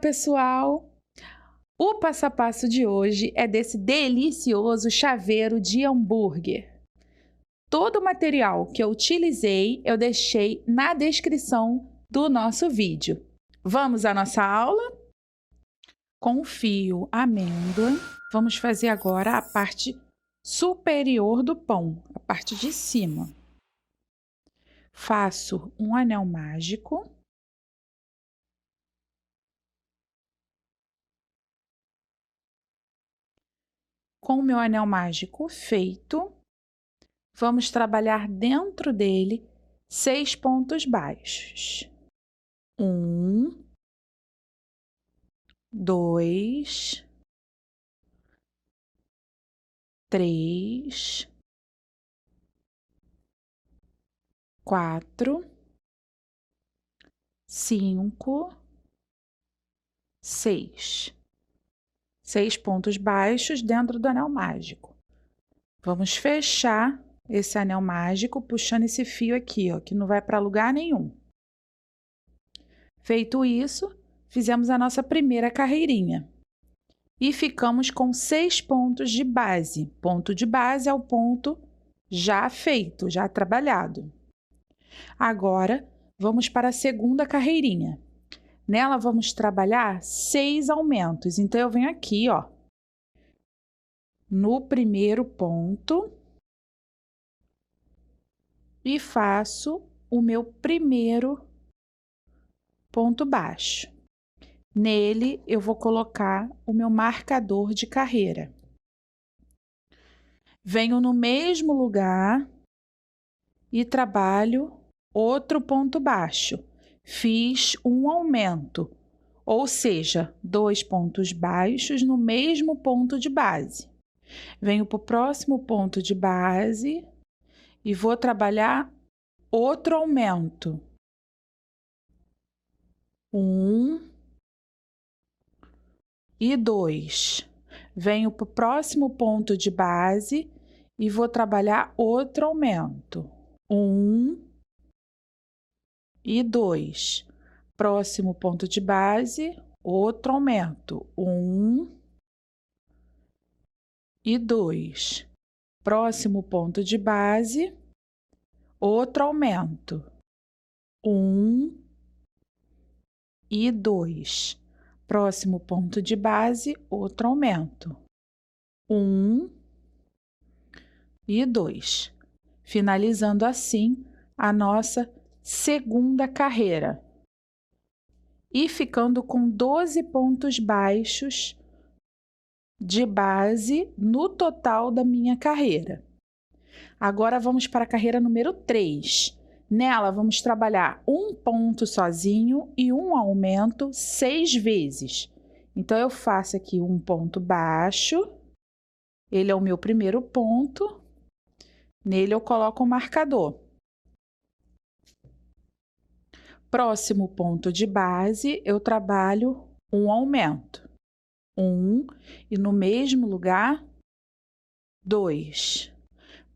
pessoal! O passo a passo de hoje é desse delicioso chaveiro de hambúrguer. Todo o material que eu utilizei eu deixei na descrição do nosso vídeo. Vamos à nossa aula? Com fio amêndoa, vamos fazer agora a parte superior do pão, a parte de cima. Faço um anel mágico. Com o meu anel mágico feito, vamos trabalhar dentro dele 6 pontos baixos. 1, 2, 3, 4, 5, 6. 6 pontos baixos dentro do anel mágico. Vamos fechar esse anel mágico puxando esse fio aqui, ó, que não vai para lugar nenhum. Feito isso, fizemos a nossa primeira carreirinha. E ficamos com 6 pontos de base. Ponto de base é o ponto já feito, já trabalhado. Agora, vamos para a segunda carreirinha. Nela, vamos trabalhar 6 aumentos. Então, eu venho aqui, ó, no primeiro ponto e faço o meu primeiro ponto baixo. Nele, eu vou colocar o meu marcador de carreira. Venho no mesmo lugar e trabalho outro ponto baixo. Fiz um aumento, ou seja, 2 pontos baixos no mesmo ponto de base. Venho para o próximo ponto de base e vou trabalhar outro aumento. 1 e 2. Venho para o próximo ponto de base e vou trabalhar outro aumento. 1 e 2. Próximo ponto de base, outro aumento. 1 e 2. Próximo ponto de base, outro aumento. 1 e 2. Próximo ponto de base, outro aumento. 1 e 2. Finalizando assim a nossa segunda carreira. E ficando com 12 pontos baixos de base no total da minha carreira. Agora vamos para a carreira número 3. Nela vamos trabalhar um ponto sozinho e um aumento 6 vezes. Então eu faço aqui um ponto baixo, ele é o meu primeiro ponto, nele eu coloco o marcador. Próximo ponto de base, eu trabalho um aumento. 1 e no mesmo lugar, 2.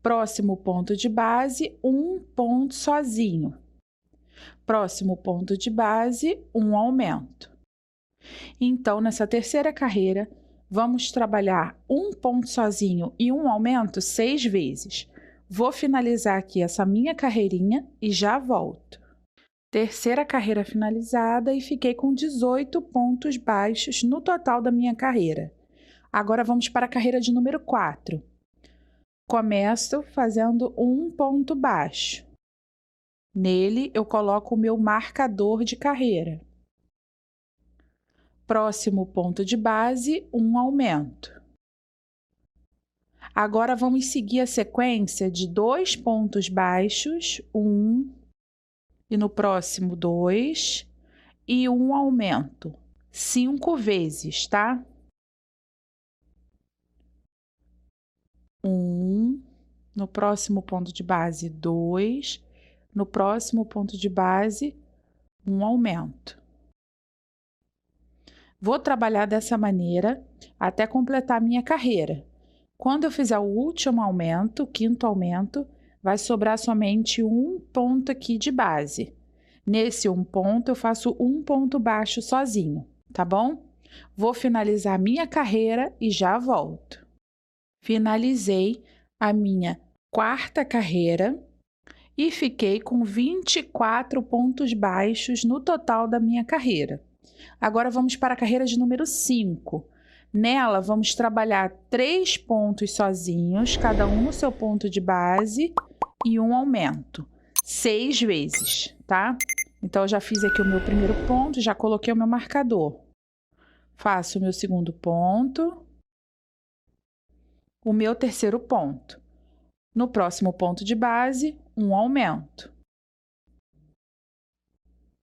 Próximo ponto de base, um ponto sozinho. Próximo ponto de base, um aumento. Então, nessa terceira carreira, vamos trabalhar um ponto sozinho e um aumento 6 vezes. Vou finalizar aqui essa minha carreirinha e já volto. Terceira carreira finalizada e fiquei com 18 pontos baixos no total da minha carreira. Agora vamos para a carreira de número 4. Começo fazendo um ponto baixo. Nele eu coloco o meu marcador de carreira. Próximo ponto de base, um aumento. Agora vamos seguir a sequência de 2 pontos baixos, 1 e no próximo 2 e um aumento 5 vezes, tá? 1, no próximo ponto de base 2, no próximo ponto de base um aumento. Vou trabalhar dessa maneira até completar minha carreira. Quando eu fizer o último aumento, o quinto aumento, vai sobrar somente um ponto aqui de base. Nesse um ponto, eu faço um ponto baixo sozinho, tá bom? Vou finalizar minha carreira e já volto. Finalizei a minha quarta carreira e fiquei com 24 pontos baixos no total da minha carreira. Agora vamos para a carreira de número 5. Nela, vamos trabalhar 3 pontos sozinhos, cada um no seu ponto de base e um aumento, 6 vezes, tá? Então, eu já fiz aqui o meu primeiro ponto, já coloquei o meu marcador. Faço o meu segundo ponto, o meu terceiro ponto. No próximo ponto de base, um aumento.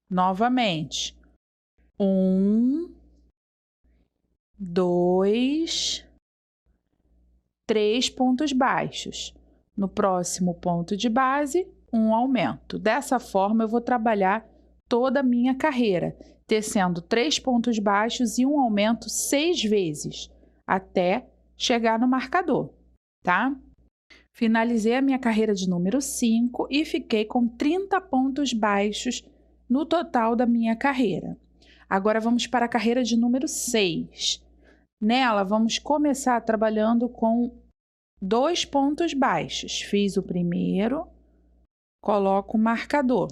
Novamente, 1, 2, 3 pontos baixos. No próximo ponto de base, um aumento. Dessa forma, eu vou trabalhar toda a minha carreira, tecendo 3 pontos baixos e um aumento 6 vezes, até chegar no marcador, tá? Finalizei a minha carreira de número 5 e fiquei com 30 pontos baixos no total da minha carreira. Agora vamos para a carreira de número 6. Nela, vamos começar trabalhando com 2 pontos baixos. Fiz o primeiro, coloco o marcador.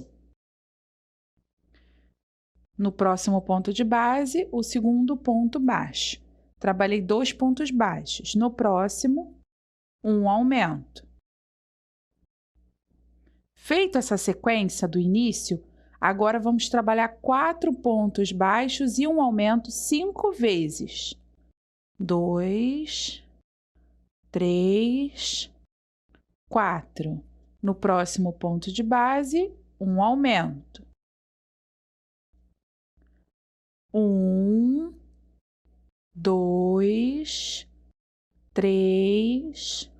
No próximo ponto de base, o segundo ponto baixo. Trabalhei 2 pontos baixos. No próximo, um aumento. Feita essa sequência do início, agora vamos trabalhar 4 pontos baixos e um aumento 5 vezes. 2, 3, 4. No próximo ponto de base, um aumento. 1, 2, 3,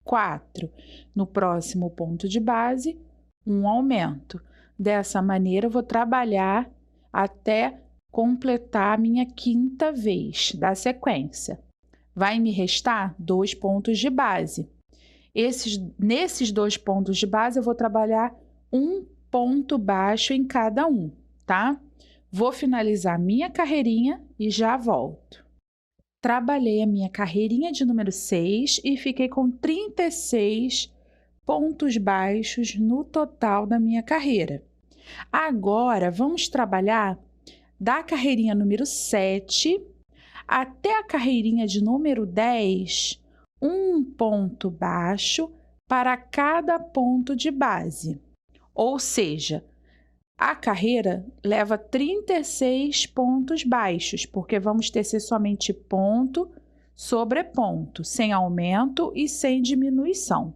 4. No próximo ponto de base, um aumento. Dessa maneira, eu vou trabalhar até completar a minha quinta vez da sequência. Vai me restar 2 pontos de base. Nesses 2 pontos de base, eu vou trabalhar um ponto baixo em cada um, tá? Vou finalizar minha carreirinha e já volto. Trabalhei a minha carreirinha de número 6 e fiquei com 36 pontos baixos no total da minha carreira. Agora, vamos trabalhar da carreirinha número 7 até a carreirinha de número 10, um ponto baixo para cada ponto de base. Ou seja, a carreira leva 36 pontos baixos, porque vamos tecer somente ponto sobre ponto, sem aumento e sem diminuição.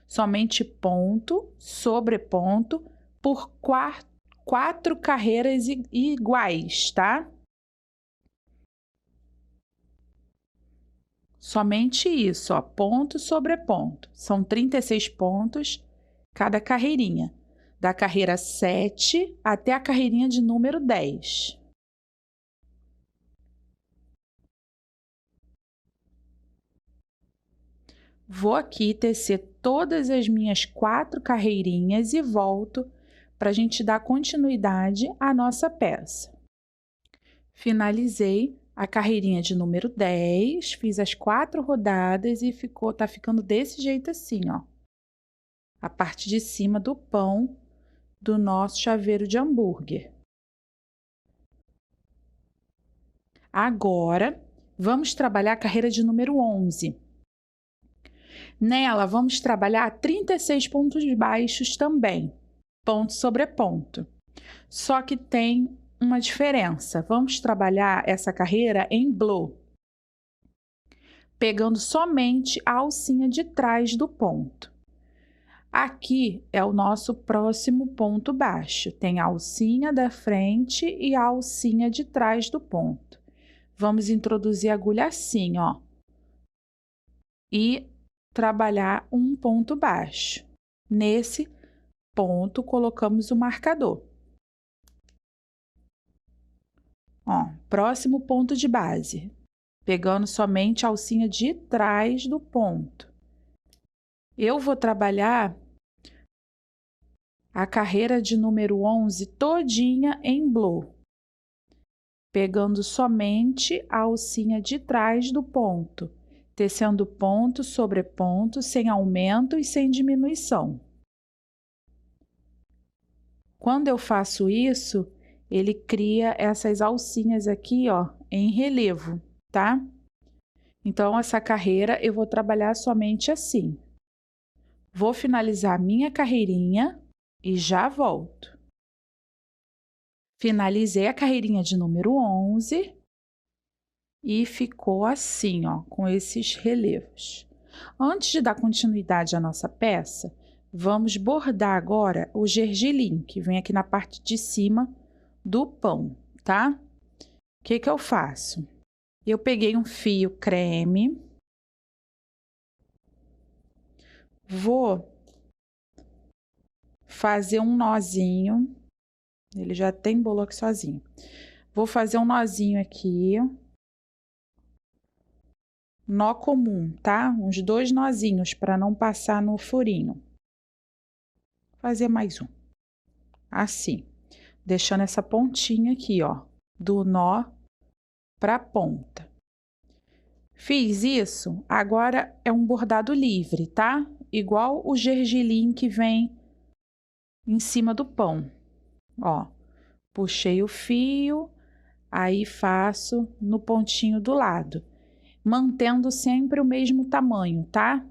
Somente ponto sobre ponto por 4 carreiras iguais, tá? Somente isso, ó, ponto sobre ponto. São 36 pontos cada carreirinha. Da carreira 7 até a carreirinha de número 10. Vou aqui tecer todas as minhas 4 carreirinhas e volto para a gente dar continuidade à nossa peça. Finalizei a carreirinha de número 10, fiz as 4 rodadas e tá ficando desse jeito assim, ó. A parte de cima do pão do nosso chaveiro de hambúrguer. Agora, vamos trabalhar a carreira de número 11. Nela, vamos trabalhar 36 pontos baixos também, ponto sobre ponto. Só que tem uma diferença. Vamos trabalhar essa carreira em blow, pegando somente a alcinha de trás do ponto. Aqui é o nosso próximo ponto baixo. Tem a alcinha da frente e a alcinha de trás do ponto. Vamos introduzir a agulha assim, ó. E trabalhar um ponto baixo. Nesse ponto, colocamos o marcador. Ó, próximo ponto de base. Pegando somente a alcinha de trás do ponto. Eu vou trabalhar a carreira de número 11 todinha em blow. pegando somente a alcinha de trás do ponto, tecendo ponto sobre ponto, sem aumento e sem diminuição. Quando eu faço isso, ele cria essas alcinhas aqui, ó, em relevo, tá? Então, essa carreira eu vou trabalhar somente assim. Vou finalizar minha carreirinha e já volto. Finalizei a carreirinha de número 11 e ficou assim, ó, com esses relevos. Antes de dar continuidade à nossa peça, vamos bordar agora o gergelim, que vem aqui na parte de cima do pão, tá? O que que eu faço? Eu peguei um fio creme, vou fazer um nozinho, ele já tem embolou aqui sozinho. Vou fazer um nozinho aqui, nó comum, tá? Uns 2 nozinhos para não passar no furinho. Vou fazer mais um, assim, deixando essa pontinha aqui, ó, do nó para a ponta. Fiz isso, agora é um bordado livre, tá? Igual o gergelim que vem em cima do pão. Ó, puxei o fio, aí faço no pontinho do lado, mantendo sempre o mesmo tamanho, tá?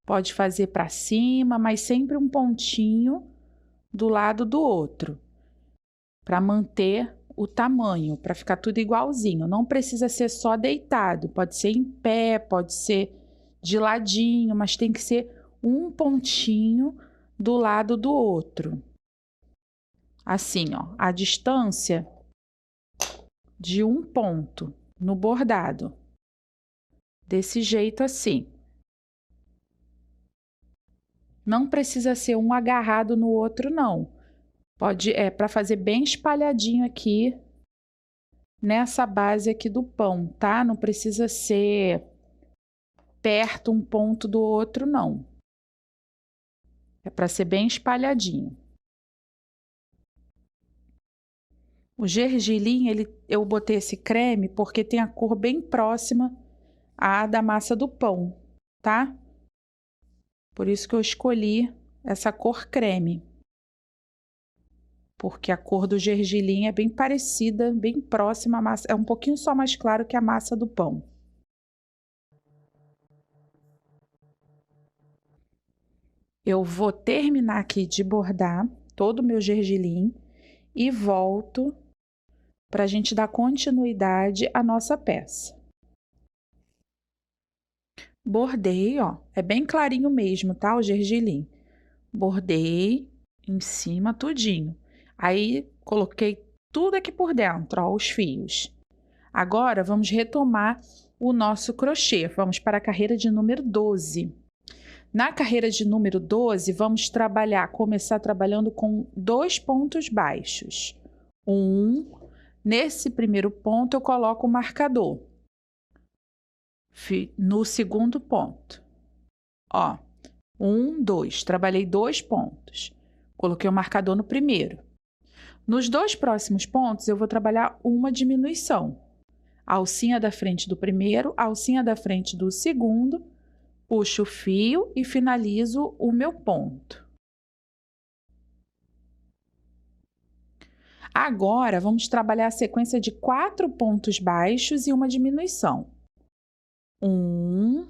Pode fazer para cima, mas sempre um pontinho do lado do outro, para manter o tamanho, para ficar tudo igualzinho. Não precisa ser só deitado, pode ser em pé, pode ser de ladinho, mas tem que ser um pontinho do lado do outro. Assim, ó, a distância de um ponto no bordado. Desse jeito assim. Não precisa ser um agarrado no outro, não. Pode, para fazer bem espalhadinho aqui nessa base aqui do pão, tá? Não precisa ser perto um ponto do outro, não. É para ser bem espalhadinho. O gergelim, eu botei esse creme porque tem a cor bem próxima à da massa do pão, tá? Por isso que eu escolhi essa cor creme. Porque a cor do gergelim é bem parecida, bem próxima à massa, é um pouquinho só mais claro que a massa do pão. Eu vou terminar aqui de bordar todo o meu gergelim e volto para a gente dar continuidade à nossa peça. Bordei, ó, é bem clarinho mesmo, tá? O gergelim. Bordei em cima tudinho. Aí, coloquei tudo aqui por dentro, ó, os fios. Agora, vamos retomar o nosso crochê. Vamos para a carreira de número 12. Na carreira de número 12, vamos começar trabalhando com 2 pontos baixos. Nesse primeiro ponto, eu coloco o marcador. No segundo ponto, ó, 1, 2, trabalhei 2 pontos. Coloquei o marcador no primeiro. Nos 2 próximos pontos, eu vou trabalhar uma diminuição. A alcinha da frente do primeiro, a alcinha da frente do segundo, puxo o fio e finalizo o meu ponto. Agora, vamos trabalhar a sequência de 4 pontos baixos e uma diminuição. 1,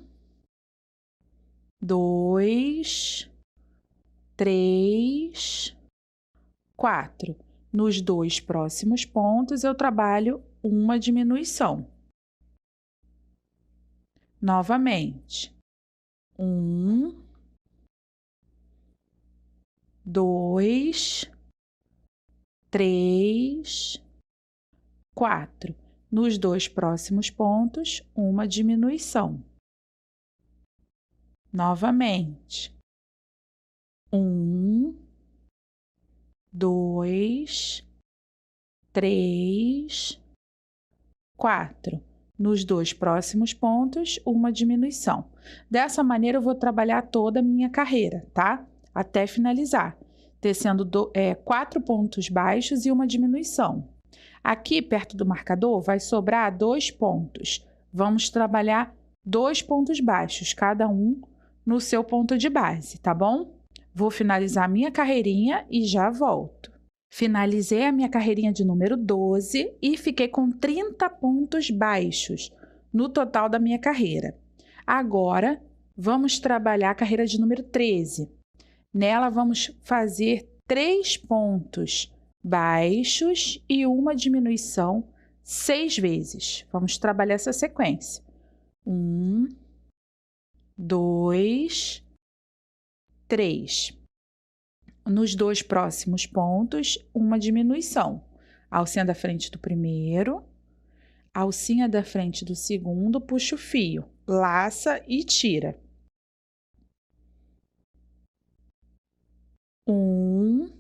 2, 3, 4. Nos 2 próximos pontos, eu trabalho uma diminuição. Novamente. 1, 2, 3, 4. Nos 2 próximos pontos, uma diminuição. Novamente. 1, 2, 3, 4. Nos 2 próximos pontos, uma diminuição. Dessa maneira, eu vou trabalhar toda a minha carreira, tá? Até finalizar, tecendo 4 pontos baixos e uma diminuição. Aqui, perto do marcador, vai sobrar 2 pontos. Vamos trabalhar 2 pontos baixos, cada um no seu ponto de base, tá bom? Vou finalizar a minha carreirinha e já volto. Finalizei a minha carreirinha de número 12 e fiquei com 30 pontos baixos no total da minha carreira. Agora, vamos trabalhar a carreira de número 13. Nela, vamos fazer 3 pontos baixos e uma diminuição 6 vezes. Vamos trabalhar essa sequência. 1, 2, 3. Nos 2 próximos pontos, uma diminuição. Alcinha da frente do primeiro, alcinha da frente do segundo, puxa o fio, laça e tira. 1,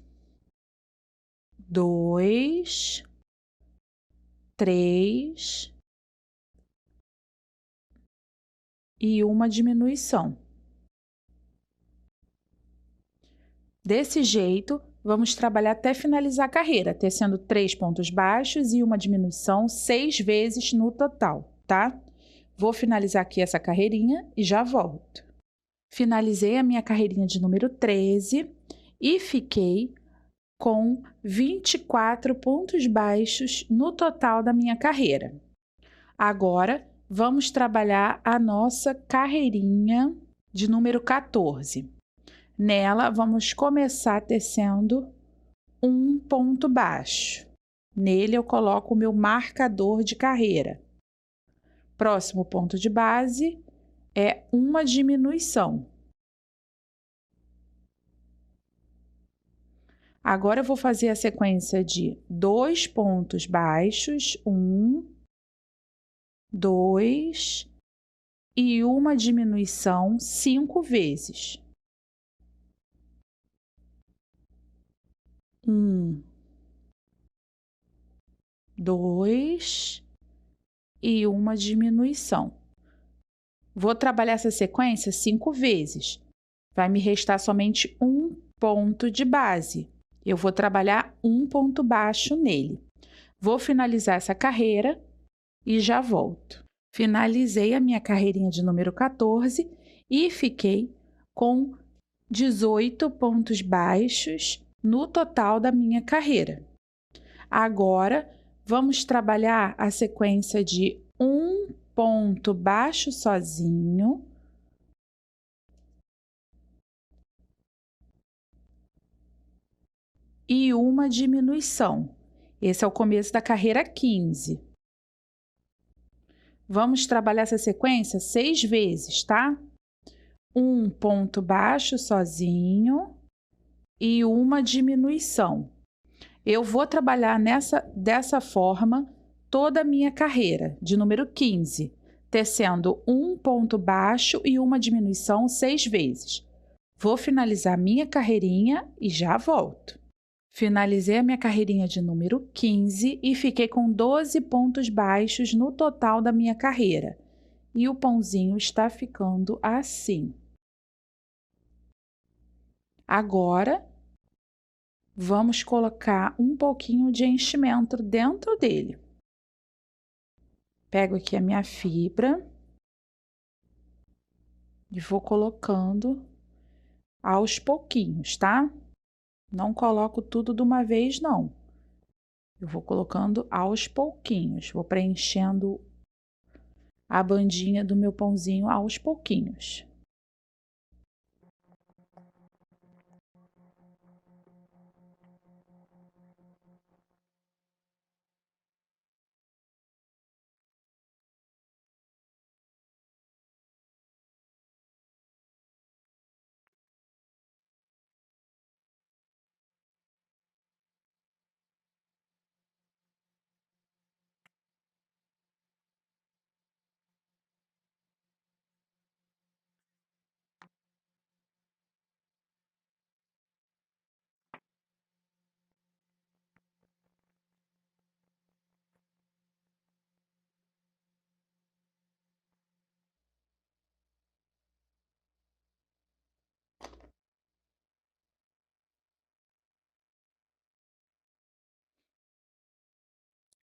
2, 3 e uma diminuição. Desse jeito, vamos trabalhar até finalizar a carreira, tecendo 3 pontos baixos e uma diminuição 6 vezes no total, tá? Vou finalizar aqui essa carreirinha e já volto. Finalizei a minha carreirinha de número 13 e fiquei com 24 pontos baixos no total da minha carreira. Agora, vamos trabalhar a nossa carreirinha de número 14. Nela, vamos começar tecendo um ponto baixo. Nele, eu coloco o meu marcador de carreira. Próximo ponto de base é uma diminuição. Agora, eu vou fazer a sequência de 2 pontos baixos, 1, 2 e uma diminuição 5 vezes. 1, 2 e uma diminuição. Vou trabalhar essa sequência 5 vezes. Vai me restar somente um ponto de base. Eu vou trabalhar um ponto baixo nele. Vou finalizar essa carreira e já volto. Finalizei a minha carreirinha de número 14 e fiquei com 18 pontos baixos no total da minha carreira. Agora, vamos trabalhar a sequência de um ponto baixo sozinho, e uma diminuição. Esse é o começo da carreira 15. Vamos trabalhar essa sequência 6 vezes, tá? Um ponto baixo sozinho e uma diminuição. Eu vou trabalhar dessa forma toda a minha carreira, de número 15, tecendo um ponto baixo e uma diminuição 6 vezes. Vou finalizar minha carreirinha e já volto. Finalizei a minha carreirinha de número 15 e fiquei com 12 pontos baixos no total da minha carreira. E o pãozinho está ficando assim. Agora, vamos colocar um pouquinho de enchimento dentro dele. Pego aqui a minha fibra e vou colocando aos pouquinhos, tá? Não coloco tudo de uma vez, não. Eu vou colocando aos pouquinhos, vou preenchendo a bandinha do meu pãozinho aos pouquinhos.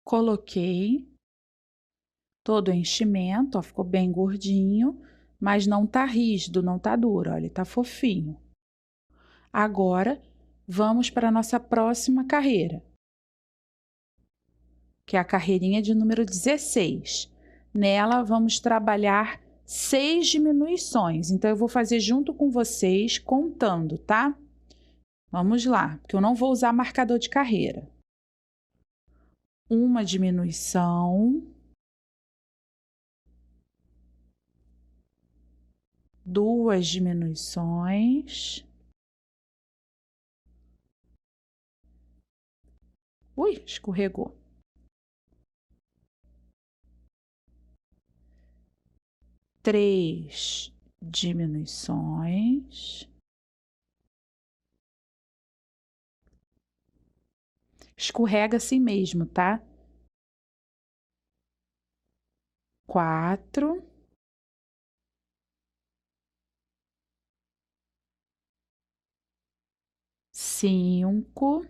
Coloquei todo o enchimento, ó, ficou bem gordinho, mas não tá rígido, não tá duro, ó, ele tá fofinho. Agora, vamos para a nossa próxima carreira, que é a carreirinha de número 16. Nela, vamos trabalhar 6 diminuições. Então, eu vou fazer junto com vocês, contando, tá? Vamos lá, porque eu não vou usar marcador de carreira. Uma diminuição, duas diminuições. Ui, escorregou. Três diminuições. Escorrega assim mesmo, tá? 4, 5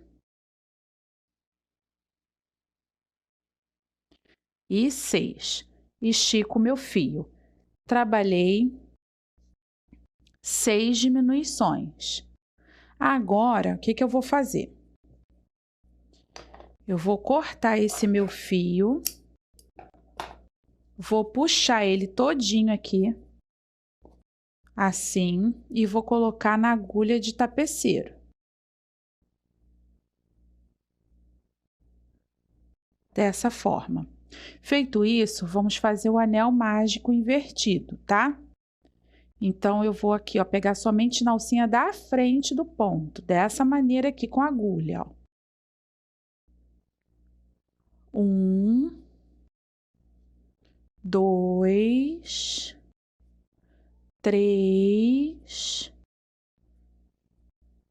e 6. Estico meu fio. Trabalhei 6 diminuições. Agora, o que que eu vou fazer? Eu vou cortar esse meu fio, vou puxar ele todinho aqui, assim, e vou colocar na agulha de tapeceiro. Dessa forma. Feito isso, vamos fazer o anel mágico invertido, tá? Então, eu vou aqui, ó, pegar somente na alcinha da frente do ponto, dessa maneira aqui com a agulha, ó. 1, 2, 3,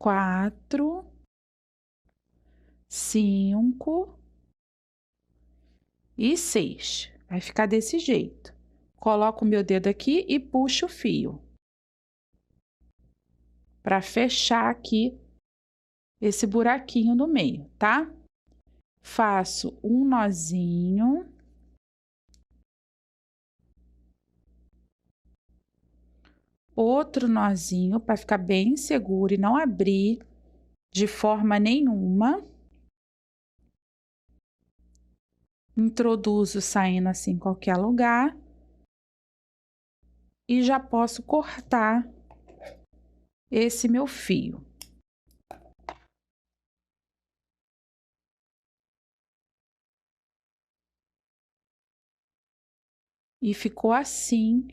4, 5 e 6. Vai ficar desse jeito. Coloco o meu dedo aqui e puxo o fio para fechar aqui esse buraquinho no meio, tá? Faço um nozinho, outro nozinho para ficar bem seguro e não abrir de forma nenhuma. Introduzo saindo assim em qualquer lugar e já posso cortar esse meu fio. E ficou assim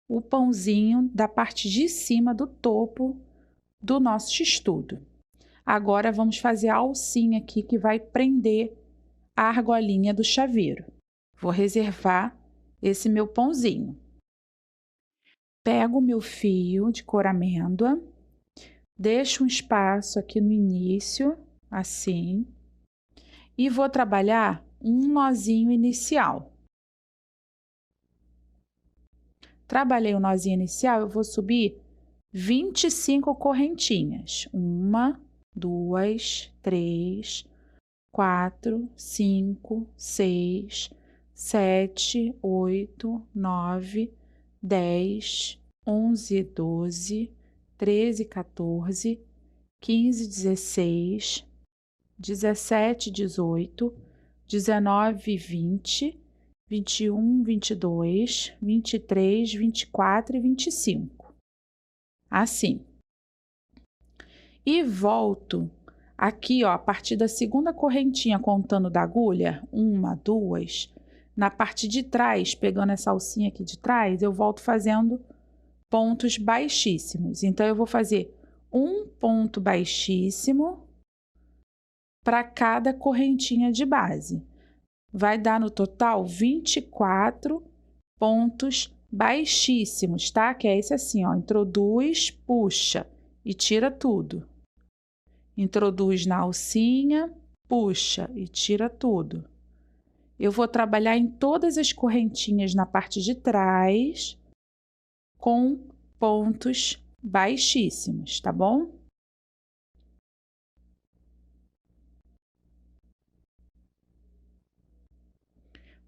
o pãozinho da parte de cima do topo do nosso x-tudo. Agora vamos fazer a alcinha aqui que vai prender a argolinha do chaveiro. Vou reservar esse meu pãozinho. Pego o meu fio de cor amêndoa, deixo um espaço aqui no início, assim, e vou trabalhar um nozinho inicial. Trabalhei o nozinho inicial, eu vou subir 25 correntinhas. 1, 2, 3, 4, 5, 6, 7, 8, 9, 10, 11, 12, 13, 14, 15, 16, 17, 18, 19, 20, 21, 22, 23, 24 e 25. Assim. E volto aqui, ó, a partir da segunda correntinha, contando da agulha, 1, 2, na parte de trás, pegando essa alcinha aqui de trás, eu volto fazendo pontos baixíssimos. Então, eu vou fazer um ponto baixíssimo para cada correntinha de base. Vai dar no total 24 pontos baixíssimos, tá? Que é esse assim, ó, introduz, puxa e tira tudo. Introduz na alcinha, puxa e tira tudo. Eu vou trabalhar em todas as correntinhas na parte de trás com pontos baixíssimos, tá bom?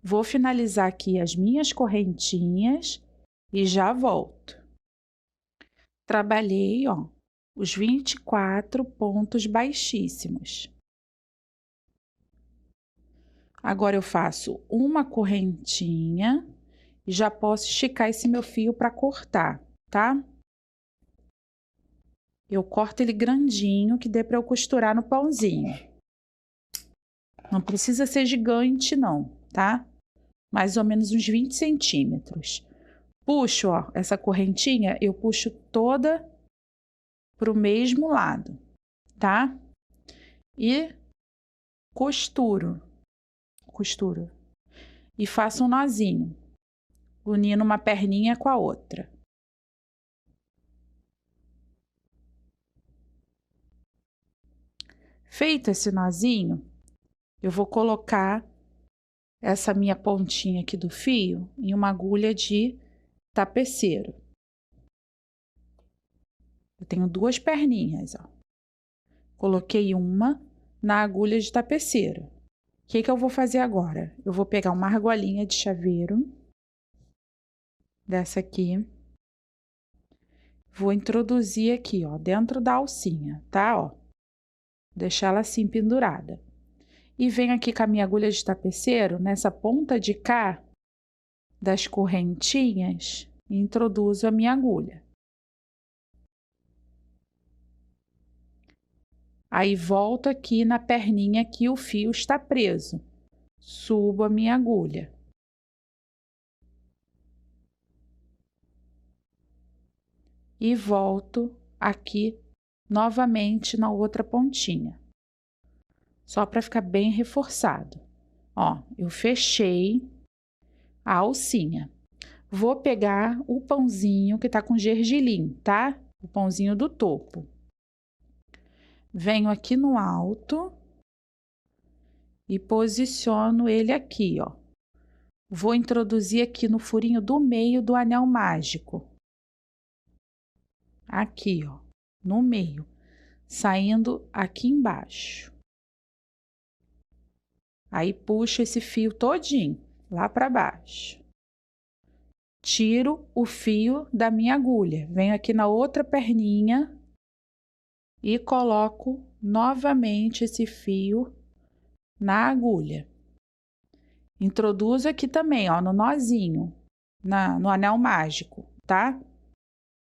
Vou finalizar aqui as minhas correntinhas e já volto. Trabalhei, ó, os 24 pontos baixíssimos. Agora eu faço uma correntinha e já posso esticar esse meu fio para cortar, tá? Eu corto ele grandinho, que dê para eu costurar no pãozinho. Não precisa ser gigante não, tá? Mais ou menos uns 20 centímetros. Puxo, ó, essa correntinha, eu puxo toda pro mesmo lado, tá? E costuro. E faço um nozinho, unindo uma perninha com a outra. Feito esse nozinho, eu vou colocar essa minha pontinha aqui do fio em uma agulha de tapeceiro. Eu tenho duas perninhas, ó. Coloquei uma na agulha de tapeceiro. O que eu vou fazer agora? Eu vou pegar uma argolinha de chaveiro, dessa aqui. Vou introduzir aqui, ó, dentro da alcinha, tá? Ó, deixar ela assim pendurada. E venho aqui com a minha agulha de tapeceiro, nessa ponta de cá das correntinhas, e introduzo a minha agulha. Aí volto aqui na perninha que o fio está preso. Subo a minha agulha. E volto aqui novamente na outra pontinha. Só para ficar bem reforçado. Ó, eu fechei a alcinha. Vou pegar o pãozinho que tá com gergelim, tá? O pãozinho do topo. Venho aqui no alto e posiciono ele aqui, ó. Vou introduzir aqui no furinho do meio do anel mágico. Aqui, ó, no meio, saindo aqui embaixo. Aí puxo esse fio todinho lá para baixo. Tiro o fio da minha agulha, venho aqui na outra perninha e coloco novamente esse fio na agulha. Introduzo aqui também, ó, no nozinho, no anel mágico, tá?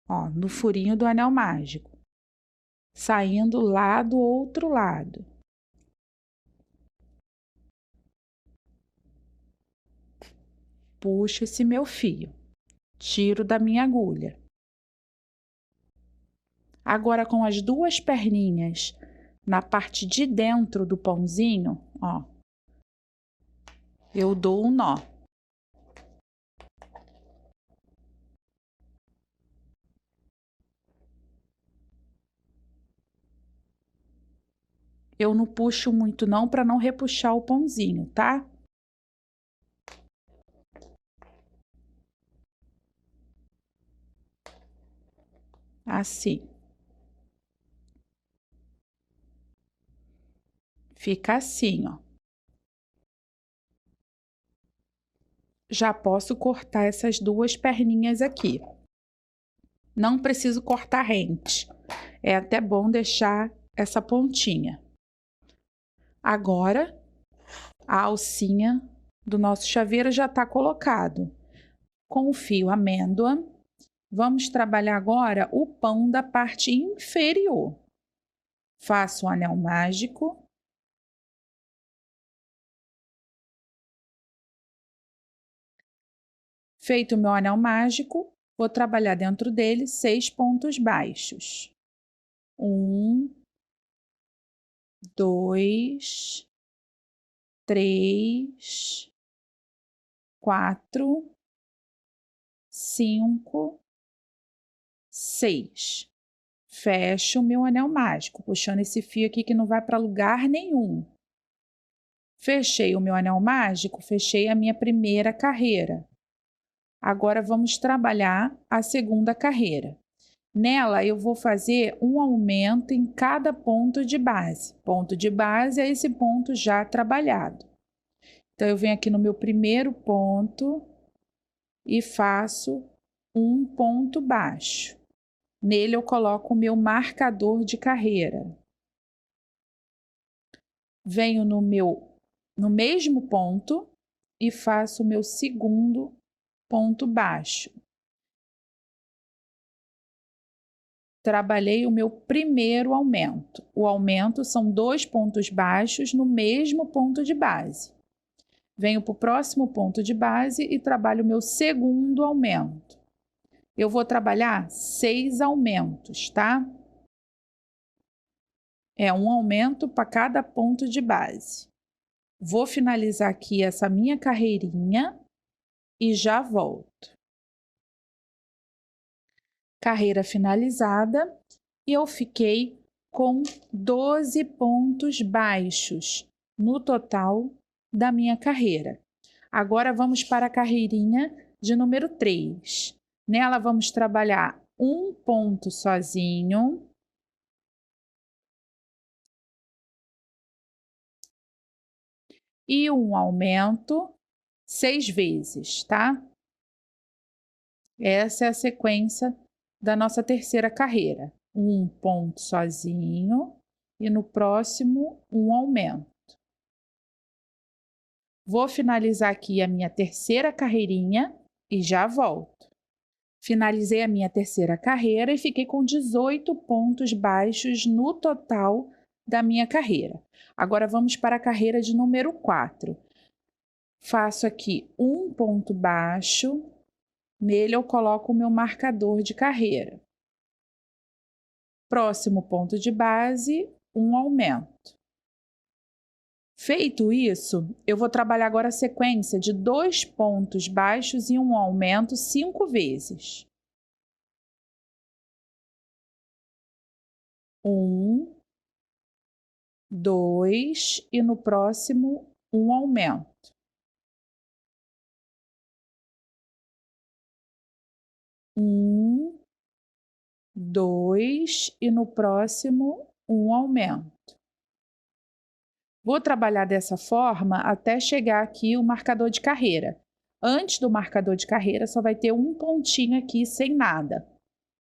Ó, no furinho do anel mágico, saindo lá do outro lado. Puxo esse meu fio, tiro da minha agulha. Agora, com as duas perninhas na parte de dentro do pãozinho, ó, eu dou um nó. Eu não puxo muito não, para não repuxar o pãozinho, tá? Assim. Fica assim, ó. Já posso cortar essas duas perninhas aqui. Não preciso cortar rente. É até bom deixar essa pontinha. Agora, a alcinha do nosso chaveiro já está colocado. Com o fio amêndoa, vamos trabalhar agora o pão da parte inferior. Faço um anel mágico. Feito o meu anel mágico, vou trabalhar dentro dele 6 pontos baixos. 1, 2, 3, 4, 5, 6. Fecho o meu anel mágico, puxando esse fio aqui que não vai para lugar nenhum. Fechei o meu anel mágico, fechei a minha primeira carreira. Agora vamos trabalhar a segunda carreira. Nela eu vou fazer um aumento em cada ponto de base. Ponto de base é esse ponto já trabalhado. Então, eu venho aqui no meu primeiro ponto e faço um ponto baixo. Nele, eu coloco o meu marcador de carreira. Venho no mesmo ponto e faço o meu segundo ponto baixo. Trabalhei o meu primeiro aumento. O aumento são 2 pontos baixos no mesmo ponto de base. Venho para o próximo ponto de base e trabalho o meu segundo aumento. Eu vou trabalhar 6 aumentos, tá? É um aumento para cada ponto de base. Vou finalizar aqui essa minha carreirinha e já volto. Carreira finalizada e eu fiquei com 12 pontos baixos no total da minha carreira. Agora vamos para a carreirinha de número 3. Nela vamos trabalhar um ponto sozinho. E um aumento 6 vezes, tá? Essa é a sequência da nossa terceira carreira. Um ponto sozinho e no próximo um aumento. Vou finalizar aqui a minha terceira carreirinha e já volto. Finalizei a minha terceira carreira e fiquei com 18 pontos baixos no total da minha carreira. Agora vamos para a carreira de número 4. Faço aqui um ponto baixo, nele eu coloco o meu marcador de carreira. Próximo ponto de base, um aumento. Feito isso, eu vou trabalhar agora a sequência de 2 pontos baixos e um aumento 5 vezes. 1, 2 e no próximo um aumento. 1, 2 e no próximo um aumento. Vou trabalhar dessa forma até chegar aqui o marcador de carreira. Antes do marcador de carreira só vai ter um pontinho aqui sem nada,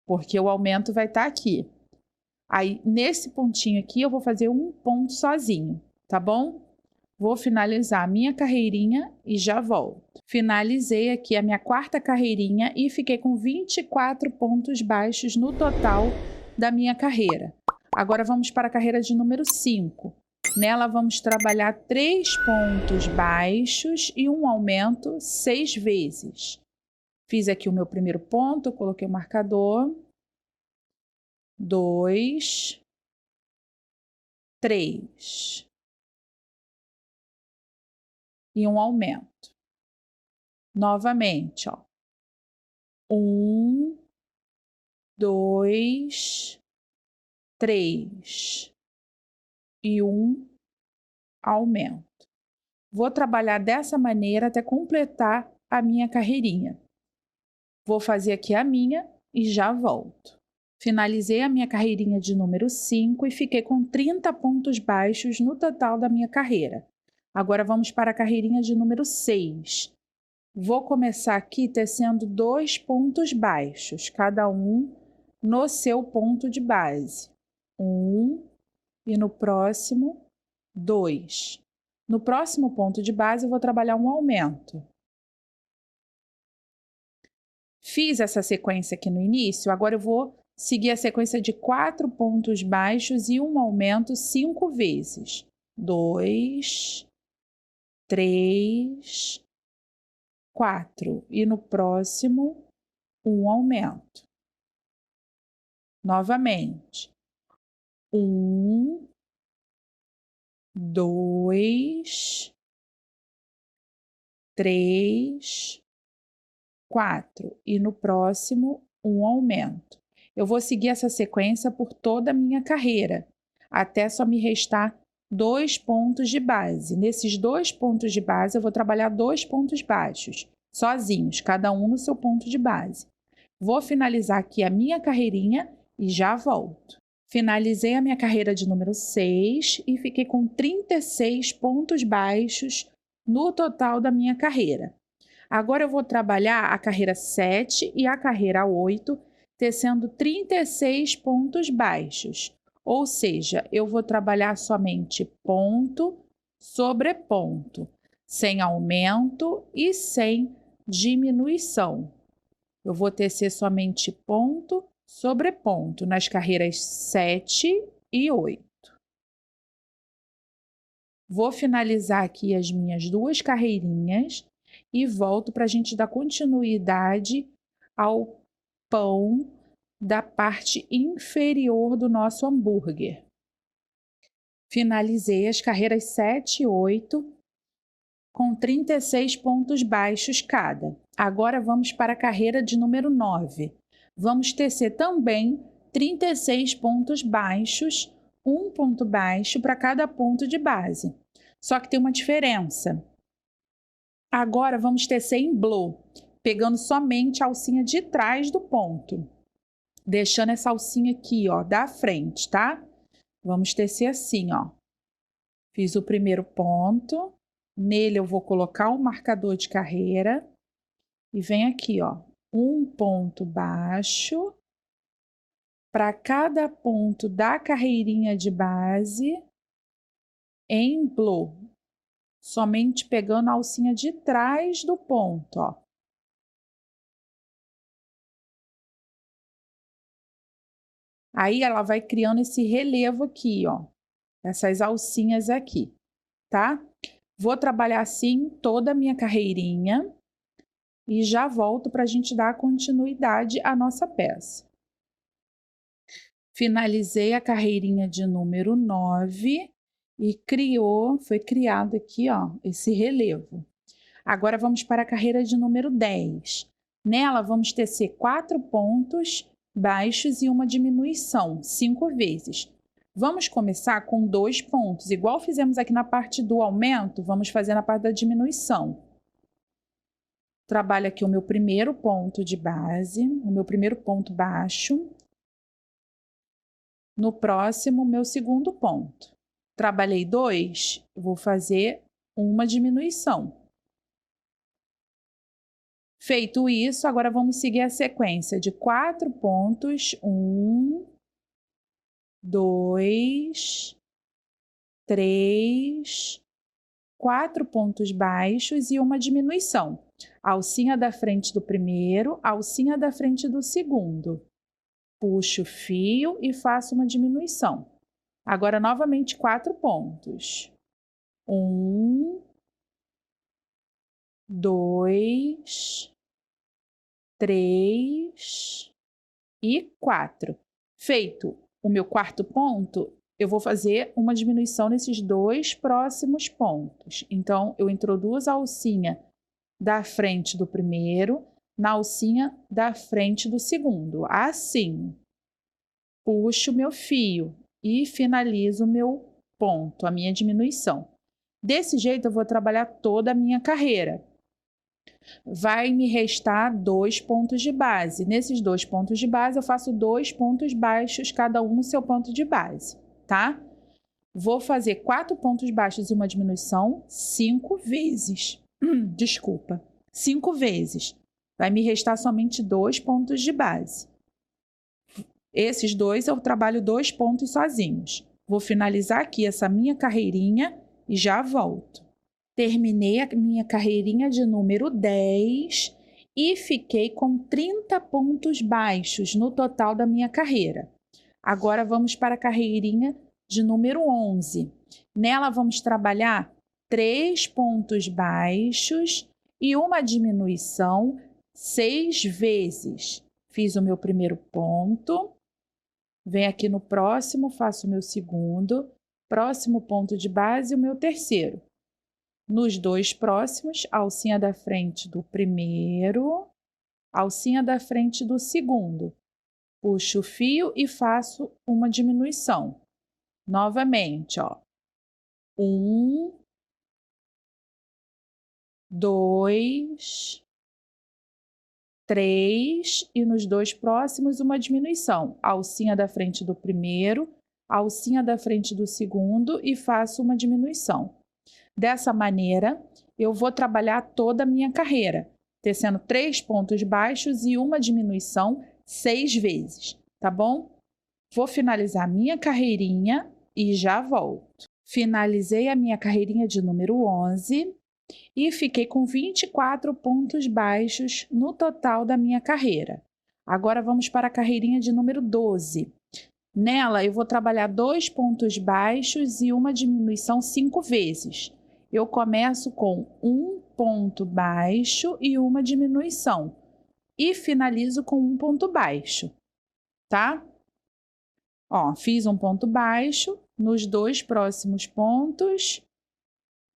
porque o aumento vai estar aqui. Aí, nesse pontinho aqui, eu vou fazer um ponto sozinho, tá bom? Vou finalizar a minha carreirinha e já volto. Finalizei aqui a minha quarta carreirinha e fiquei com 24 pontos baixos no total da minha carreira. Agora vamos para a carreira de número 5. Nela vamos trabalhar 3 pontos baixos e um aumento 6 vezes. Fiz aqui o meu primeiro ponto, coloquei o marcador. 2, 3. E um aumento. Novamente, ó. 1, 2, 3. E um aumento. Vou trabalhar dessa maneira até completar a minha carreirinha. Vou fazer aqui a minha e já volto. Finalizei a minha carreirinha de número 5 e fiquei com 30 pontos baixos no total da minha carreira. Agora vamos para a carreirinha de número 6. Vou começar aqui tecendo 2 pontos baixos, cada um no seu ponto de base. 1 e no próximo 2. No próximo ponto de base eu vou trabalhar um aumento. Fiz essa sequência aqui no início, agora eu vou seguir a sequência de 4 pontos baixos e um aumento 5 vezes. 2, 3, 4. E no próximo, um aumento. Novamente. 1, 2, 3, 4. E no próximo, um aumento. Eu vou seguir essa sequência por toda a minha carreira, até só me restar 2 pontos de base. Nesses 2 pontos de base, eu vou trabalhar 2 pontos baixos, sozinhos, cada um no seu ponto de base. Vou finalizar aqui a minha carreirinha e já volto. Finalizei a minha carreira de número 6 e fiquei com 36 pontos baixos no total da minha carreira. Agora eu vou trabalhar a carreira 7 e a carreira 8, tecendo 36 pontos baixos. Ou seja, eu vou trabalhar somente ponto sobre ponto, sem aumento e sem diminuição. Eu vou tecer somente ponto sobre ponto nas carreiras 7 e 8. Vou finalizar aqui as minhas duas carreirinhas e volto para a gente dar continuidade ao pão da parte inferior do nosso hambúrguer. Finalizei as carreiras 7 e 8 com 36 pontos baixos cada. Agora vamos para a carreira de número 9. Vamos tecer também 36 pontos baixos, um ponto baixo para cada ponto de base. Só que tem uma diferença. Agora vamos tecer em blow, pegando somente a alcinha de trás do ponto, deixando essa alcinha aqui, ó, da frente, tá? Vamos tecer assim, ó. Fiz o primeiro ponto, nele eu vou colocar o marcador de carreira e vem aqui, ó, um ponto baixo para cada ponto da carreirinha de base em blow, somente pegando a alcinha de trás do ponto, ó. Aí ela vai criando esse relevo aqui, ó, essas alcinhas aqui, tá? Vou trabalhar assim toda a minha carreirinha e já volto para a gente dar continuidade à nossa peça. Finalizei a carreirinha de número 9 e foi criado aqui, ó, esse relevo. Agora vamos para a carreira de número 10. Nela vamos tecer 4 pontos baixos e uma diminuição, 5 vezes. Vamos começar com 2 pontos, igual fizemos aqui na parte do aumento, vamos fazer na parte da diminuição. Trabalho aqui o meu primeiro ponto de base, o meu primeiro ponto baixo. No próximo, meu segundo ponto. Trabalhei 2, vou fazer uma diminuição. Feito isso, agora vamos seguir a sequência de 4 pontos. 1, 2, 3, 4 pontos baixos e uma diminuição. Alcinha da frente do primeiro, alcinha da frente do segundo. Puxo o fio e faço uma diminuição. Agora, novamente, 4 pontos. 1, 2, 3 e 4. Feito o meu quarto ponto, eu vou fazer uma diminuição nesses 2 próximos pontos. Então, eu introduzo a alcinha da frente do primeiro na alcinha da frente do segundo. Assim, puxo o meu fio e finalizo o meu ponto, a minha diminuição. Desse jeito, eu vou trabalhar toda a minha carreira. Vai me restar 2 pontos de base. Nesses 2 pontos de base, eu faço 2 pontos baixos, cada um no seu ponto de base, tá? Vou fazer 4 pontos baixos e uma diminuição 5 vezes. Desculpa, 5 vezes. Vai me restar somente 2 pontos de base. Esses 2 eu trabalho 2 pontos sozinhos. Vou finalizar aqui essa minha carreirinha e já volto. Terminei a minha carreirinha de número 10 e fiquei com 30 pontos baixos no total da minha carreira. Agora vamos para a carreirinha de número 11. Nela vamos trabalhar 3 pontos baixos e uma diminuição 6 vezes. Fiz o meu primeiro ponto, venho aqui no próximo, faço o meu segundo, próximo ponto de base, o meu terceiro. Nos 2 próximos, alcinha da frente do primeiro, alcinha da frente do segundo. Puxo o fio e faço uma diminuição. Novamente, ó. 1, 2, 3 e nos 2 próximos uma diminuição. Alcinha da frente do primeiro, alcinha da frente do segundo e faço uma diminuição. Dessa maneira, eu vou trabalhar toda a minha carreira, tecendo 3 pontos baixos e uma diminuição 6 vezes, tá bom? Vou finalizar minha carreirinha e já volto. Finalizei a minha carreirinha de número 11 e fiquei com 24 pontos baixos no total da minha carreira. Agora vamos para a carreirinha de número 12. Nela, eu vou trabalhar 2 pontos baixos e uma diminuição 5 vezes. Eu começo com um ponto baixo e uma diminuição. E finalizo com um ponto baixo, tá? Ó, fiz um ponto baixo, nos 2 próximos pontos,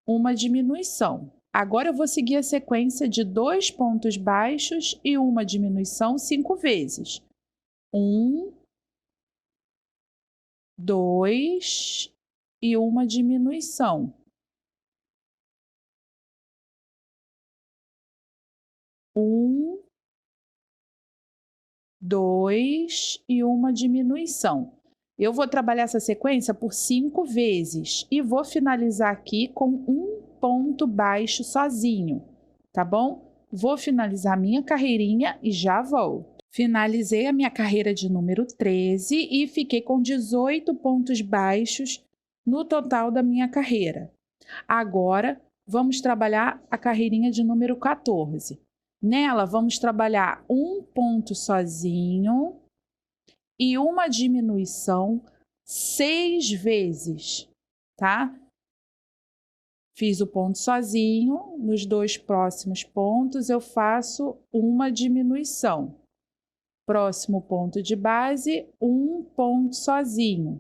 uma diminuição. Agora eu vou seguir a sequência de 2 pontos baixos e uma diminuição 5 vezes. 1, 2 e uma diminuição. 1, 2 e uma diminuição. Eu vou trabalhar essa sequência por 5 vezes e vou finalizar aqui com um ponto baixo sozinho, tá bom? Vou finalizar minha carreirinha e já volto. Finalizei a minha carreira de número 13 e fiquei com 18 pontos baixos no total da minha carreira. Agora, vamos trabalhar a carreirinha de número 14. Nela, vamos trabalhar um ponto sozinho e uma diminuição 6 vezes, tá? Fiz o ponto sozinho, nos 2 próximos pontos eu faço uma diminuição. Próximo ponto de base, um ponto sozinho.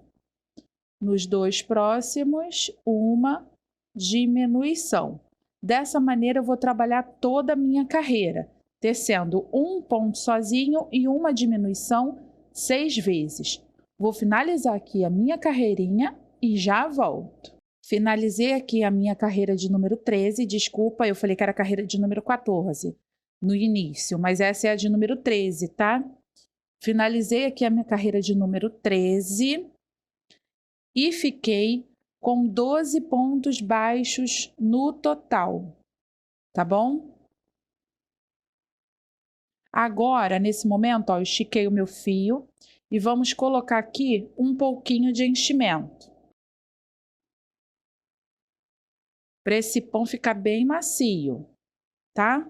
Nos 2 próximos, uma diminuição. Dessa maneira, eu vou trabalhar toda a minha carreira, tecendo um ponto sozinho e uma diminuição 6 vezes. Vou finalizar aqui a minha carreirinha e já volto. Finalizei aqui a minha carreira de número 13. Desculpa, eu falei que era a carreira de número 14 no início, mas essa é a de número 13, tá? Finalizei aqui a minha carreira de número 13 e fiquei com 12 pontos baixos no total, tá bom? Agora, nesse momento, ó, eu estiquei o meu fio e vamos colocar aqui um pouquinho de enchimento, para esse pão ficar bem macio, tá?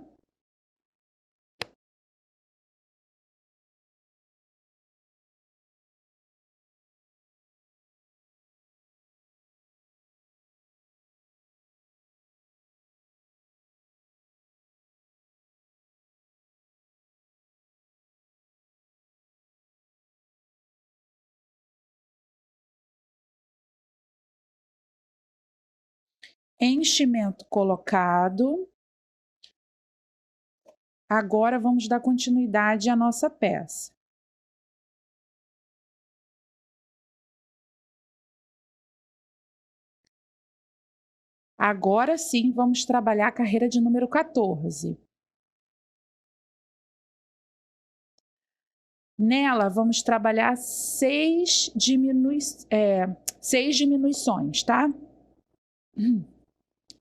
Enchimento colocado. Agora vamos dar continuidade à nossa peça. Agora sim, vamos trabalhar a carreira de número 14. Nela, vamos trabalhar 6 diminuições, tá?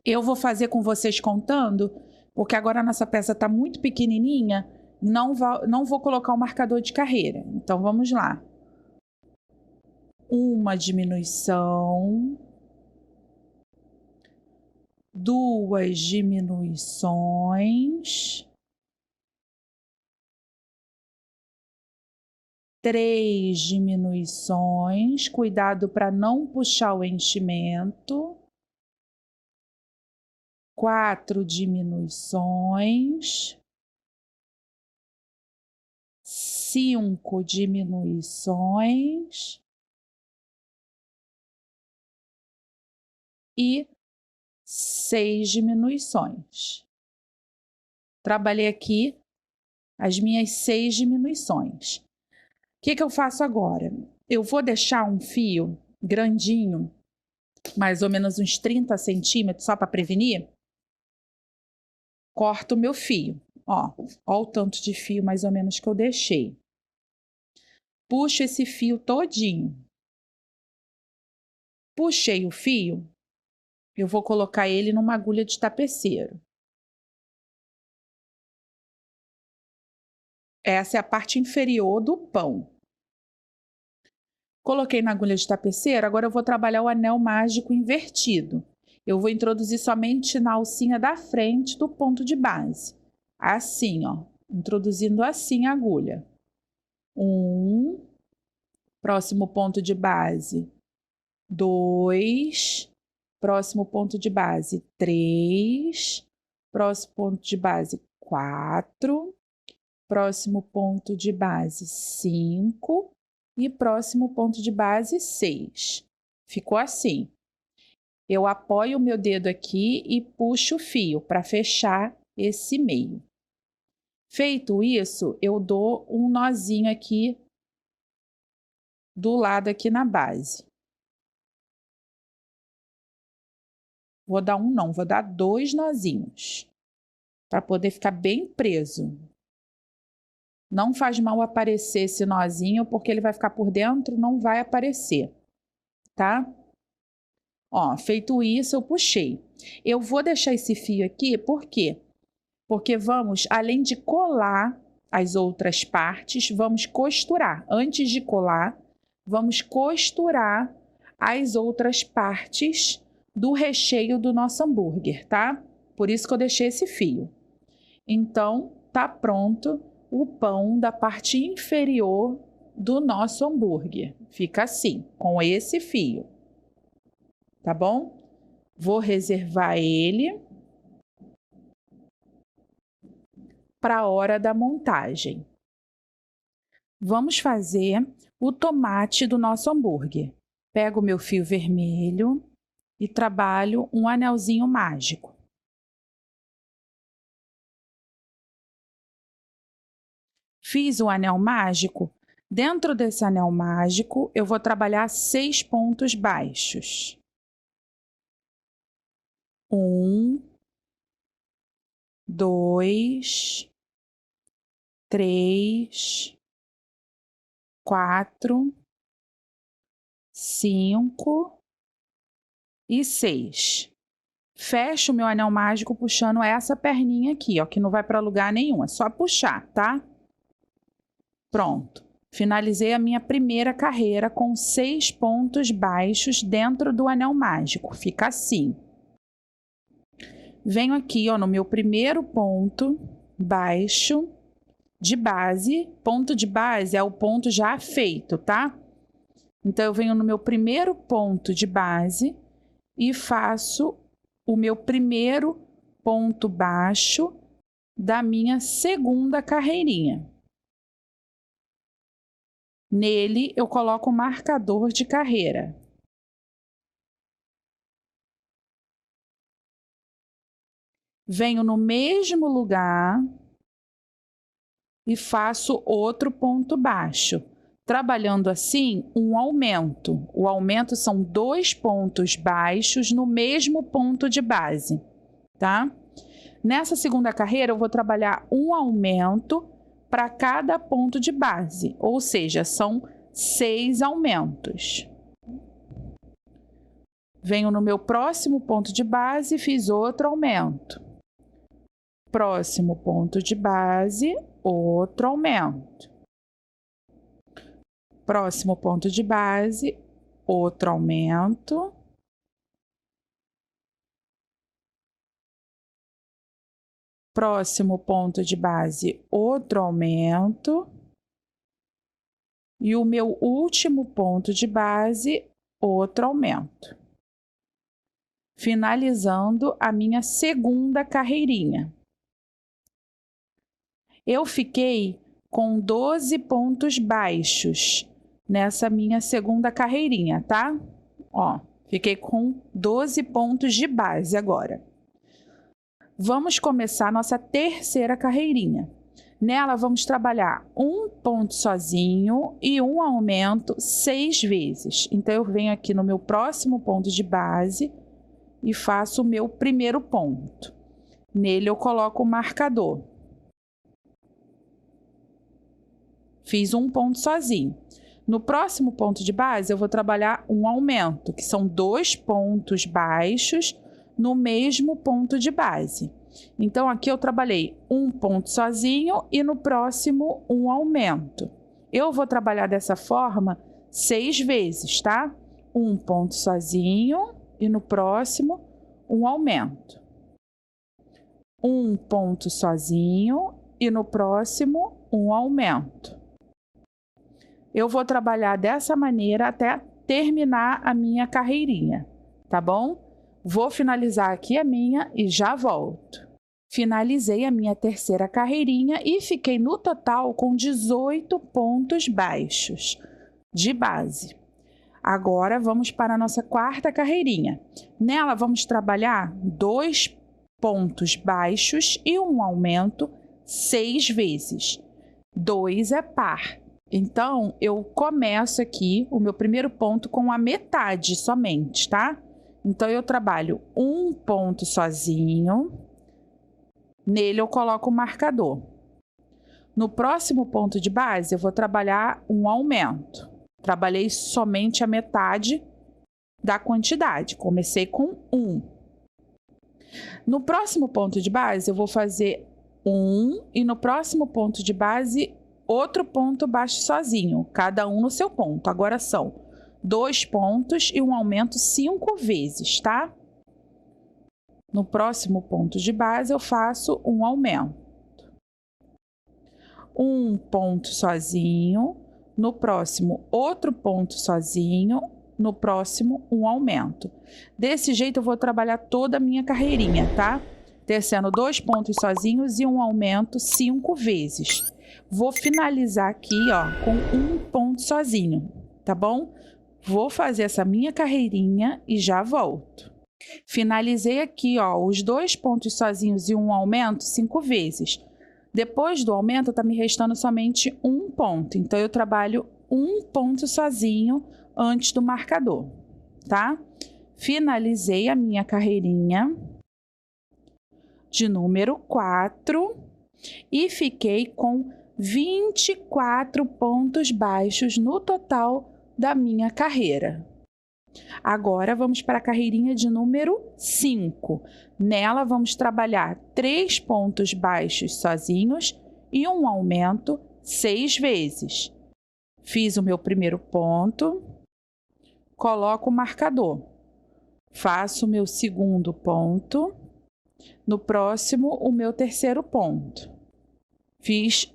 Eu vou fazer com vocês contando, porque agora a nossa peça está muito pequenininha, não vou colocar o marcador de carreira. Então, vamos lá. Uma diminuição, 2 diminuições, 3 diminuições, cuidado para não puxar o enchimento, 4 diminuições, 5 diminuições e 6 diminuições. Trabalhei aqui as minhas 6 diminuições. O que eu faço agora? Eu vou deixar um fio grandinho, mais ou menos uns 30 centímetros, só para prevenir. Corto o meu fio. Ó o tanto de fio mais ou menos que eu deixei. Puxo esse fio todinho. Puxei o fio, eu vou colocar ele numa agulha de tapeceiro. Essa é a parte inferior do pão. Coloquei na agulha de tapeceiro, agora eu vou trabalhar o anel mágico invertido. Eu vou introduzir somente na alcinha da frente do ponto de base. Assim, ó, introduzindo assim a agulha. 1, próximo ponto de base, 2, próximo ponto de base, 3, próximo ponto de base, 4, próximo ponto de base, 5 e próximo ponto de base, 6. Ficou assim. Eu apoio o meu dedo aqui e puxo o fio para fechar esse meio. Feito isso, eu dou um nozinho aqui do lado aqui na base. Vou dar um não, vou dar 2 nozinhos, para poder ficar bem preso. Não faz mal aparecer esse nozinho, porque ele vai ficar por dentro, não vai aparecer, tá? Ó, feito isso, eu puxei. Eu vou deixar esse fio aqui, por quê? Porque vamos, além de colar as outras partes, vamos costurar. Antes de colar, vamos costurar as outras partes do recheio do nosso hambúrguer, tá? Por isso que eu deixei esse fio. Então, tá pronto o pão da parte inferior do nosso hambúrguer. Fica assim, com esse fio. Tá bom? Vou reservar ele para a hora da montagem. Vamos fazer o tomate do nosso hambúrguer. Pego o meu fio vermelho e trabalho um anelzinho mágico. Fiz o anel mágico. Dentro desse anel mágico, eu vou trabalhar 6 pontos baixos. 1, 2, 3, 4, 5 e 6. Fecho o meu anel mágico puxando essa perninha aqui, ó, que não vai para lugar nenhum, é só puxar, tá? Pronto. Finalizei a minha primeira carreira com 6 pontos baixos dentro do anel mágico. Fica assim. Venho aqui, ó, no meu primeiro ponto baixo de base. Ponto de base é o ponto já feito, tá? Então, eu venho no meu primeiro ponto de base e faço o meu primeiro ponto baixo da minha segunda carreirinha. Nele, eu coloco o marcador de carreira. Venho no mesmo lugar e faço outro ponto baixo, trabalhando assim um aumento. O aumento são 2 pontos baixos no mesmo ponto de base, tá? Nessa segunda carreira, eu vou trabalhar um aumento para cada ponto de base, ou seja, são 6 aumentos. Venho no meu próximo ponto de base e fiz outro aumento. Próximo ponto de base, outro aumento. Próximo ponto de base, outro aumento. Próximo ponto de base, outro aumento. E o meu último ponto de base, outro aumento. Finalizando a minha segunda carreirinha. Eu fiquei com 12 pontos baixos nessa minha segunda carreirinha, tá? Ó, fiquei com 12 pontos de base agora. Vamos começar a nossa terceira carreirinha. Nela, vamos trabalhar um ponto sozinho e um aumento 6 vezes. Então, eu venho aqui no meu próximo ponto de base e faço o meu primeiro ponto. Nele, eu coloco o marcador. Fiz um ponto sozinho. No próximo ponto de base, eu vou trabalhar um aumento, que são 2 pontos baixos no mesmo ponto de base. Então, aqui eu trabalhei um ponto sozinho e no próximo um aumento. Eu vou trabalhar dessa forma 6 vezes, tá? Um ponto sozinho e no próximo um aumento. Um ponto sozinho e no próximo um aumento. Eu vou trabalhar dessa maneira até terminar a minha carreirinha, tá bom? Vou finalizar aqui a minha e já volto. Finalizei a minha terceira carreirinha e fiquei no total com 18 pontos baixos de base. Agora vamos para a nossa quarta carreirinha. Nela vamos trabalhar 2 pontos baixos e um aumento 6 vezes. 2 é par. Então, eu começo aqui o meu primeiro ponto com a metade somente, tá? Então, eu trabalho um ponto sozinho. Nele, eu coloco o marcador. No próximo ponto de base, eu vou trabalhar um aumento. Trabalhei somente a metade da quantidade. Comecei com 1. No próximo ponto de base, eu vou fazer 1 e no próximo ponto de base, outro ponto baixo sozinho, cada um no seu ponto. Agora são 2 pontos e um aumento 5 vezes, tá? No próximo ponto de base, eu faço um aumento. Um ponto sozinho, no próximo outro ponto sozinho, no próximo um aumento. Desse jeito eu vou trabalhar toda a minha carreirinha, tá? Tecendo 2 pontos sozinhos e um aumento 5 vezes. Vou finalizar aqui, ó, com um ponto sozinho, tá bom? Vou fazer essa minha carreirinha e já volto. Finalizei aqui, ó, os 2 pontos sozinhos e um aumento 5 vezes. Depois do aumento, tá me restando somente um ponto. Então, eu trabalho um ponto sozinho antes do marcador, tá? Finalizei a minha carreirinha de número 4 e fiquei com 24 pontos baixos no total da minha carreira. Agora, vamos para a carreirinha de número 5. Nela, vamos trabalhar 3 pontos baixos sozinhos e um aumento 6 vezes. Fiz o meu primeiro ponto, coloco o marcador. Faço o meu segundo ponto, no próximo, o meu terceiro ponto. Fiz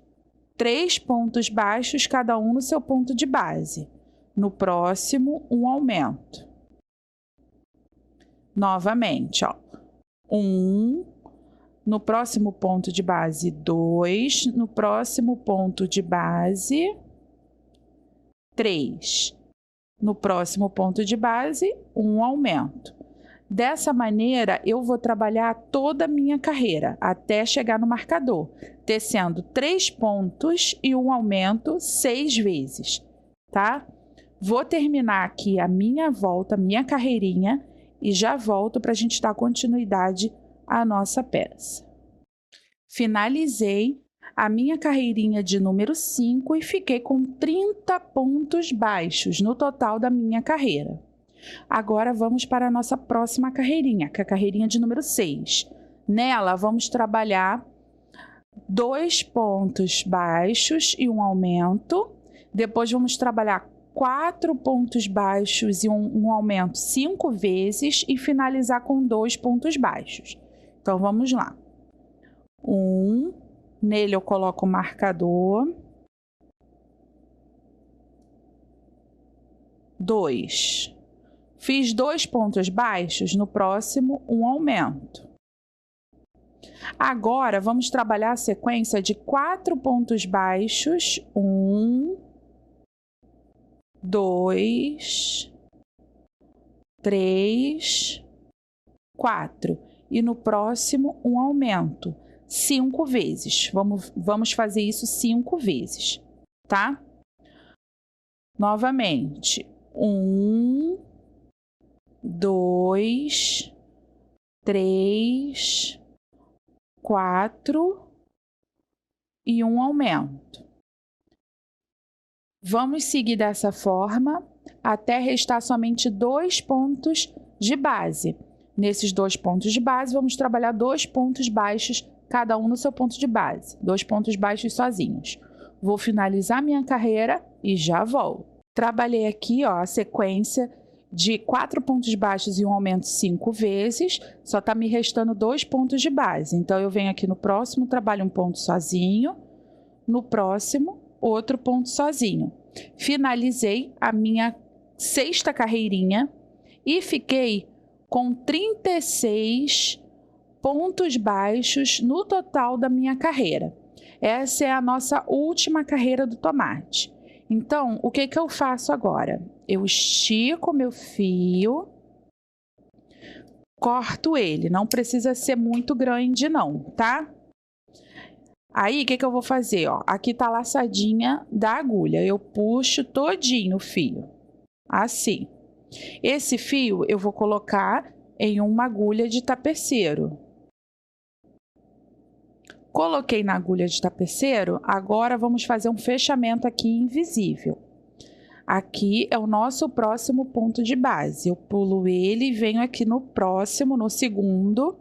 3 pontos baixos, cada um no seu ponto de base. No próximo, um aumento. Novamente, ó. 1, no próximo ponto de base, 2, no próximo ponto de base, 3. No próximo ponto de base, um aumento. Dessa maneira, eu vou trabalhar toda a minha carreira, até chegar no marcador, tecendo 3 pontos e um aumento 6 vezes, tá? Vou terminar aqui a minha volta, a minha carreirinha, e já volto para a gente dar continuidade à nossa peça. Finalizei a minha carreirinha de número 5 e fiquei com 30 pontos baixos no total da minha carreira. Agora, vamos para a nossa próxima carreirinha, que é a carreirinha de número 6. Nela, vamos trabalhar 2 pontos baixos e um aumento. Depois, vamos trabalhar 4 pontos baixos e um aumento 5 vezes e finalizar com 2 pontos baixos. Então, vamos lá. 1, nele eu coloco o marcador. 2. Fiz 2 pontos baixos, no próximo, um aumento. Agora, vamos trabalhar a sequência de 4 pontos baixos. 1, 2, 3, 4. E no próximo, um aumento. 5 vezes. Vamos fazer isso 5 vezes, tá? Novamente. 1, 2, 3, 4 e um aumento. Vamos seguir dessa forma até restar somente 2 pontos de base. Nesses 2 pontos de base, vamos trabalhar 2 pontos baixos, cada um no seu ponto de base. 2 pontos baixos sozinhos. Vou finalizar minha carreira e já volto. Trabalhei aqui, ó, a sequência de 4 pontos baixos e um aumento 5 vezes, só está me restando 2 pontos de base. Então, eu venho aqui no próximo, trabalho um ponto sozinho, no próximo, outro ponto sozinho. Finalizei a minha 6ª carreirinha e fiquei com 36 pontos baixos no total da minha carreira. Essa é a nossa última carreira do tomate. Então, o que eu faço agora? Eu estico meu fio, corto ele, não precisa ser muito grande não, tá? Aí, o que eu vou fazer? Ó, aqui tá a laçadinha da agulha, eu puxo todinho o fio, assim. Esse fio eu vou colocar em uma agulha de tapeceiro. Coloquei na agulha de tapeceiro, agora vamos fazer um fechamento aqui invisível. Aqui é o nosso próximo ponto de base. Eu pulo ele e venho aqui no próximo, no segundo,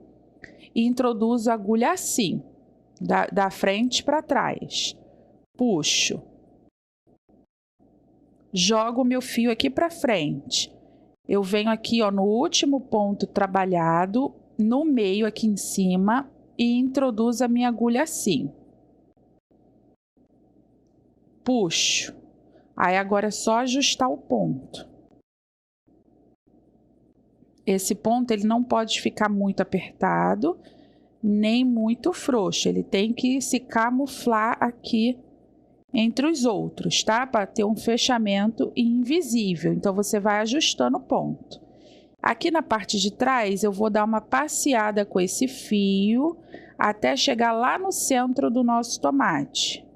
e introduzo a agulha assim, da frente para trás. Puxo. Jogo o meu fio aqui para frente. Eu venho aqui, ó, no último ponto trabalhado, no meio aqui em cima, e introduzo a minha agulha assim. Puxo. Aí agora é só ajustar o ponto. Esse ponto ele não pode ficar muito apertado, nem muito frouxo. Ele tem que se camuflar aqui entre os outros, tá? Para ter um fechamento invisível. Então, você vai ajustando o ponto. Aqui na parte de trás, eu vou dar uma passeada com esse fio até chegar lá no centro do nosso tomate.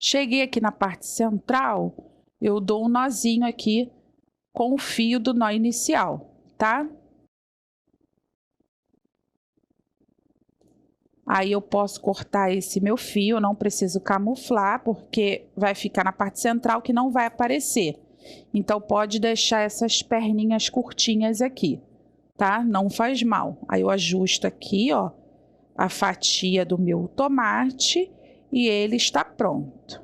Cheguei aqui na parte central, eu dou um nozinho aqui com o fio do nó inicial, tá? Aí eu posso cortar esse meu fio, não preciso camuflar, porque vai ficar na parte central que não vai aparecer. Então, pode deixar essas perninhas curtinhas aqui, tá? Não faz mal. Aí eu ajusto aqui, ó, a fatia do meu tomate e ele está pronto.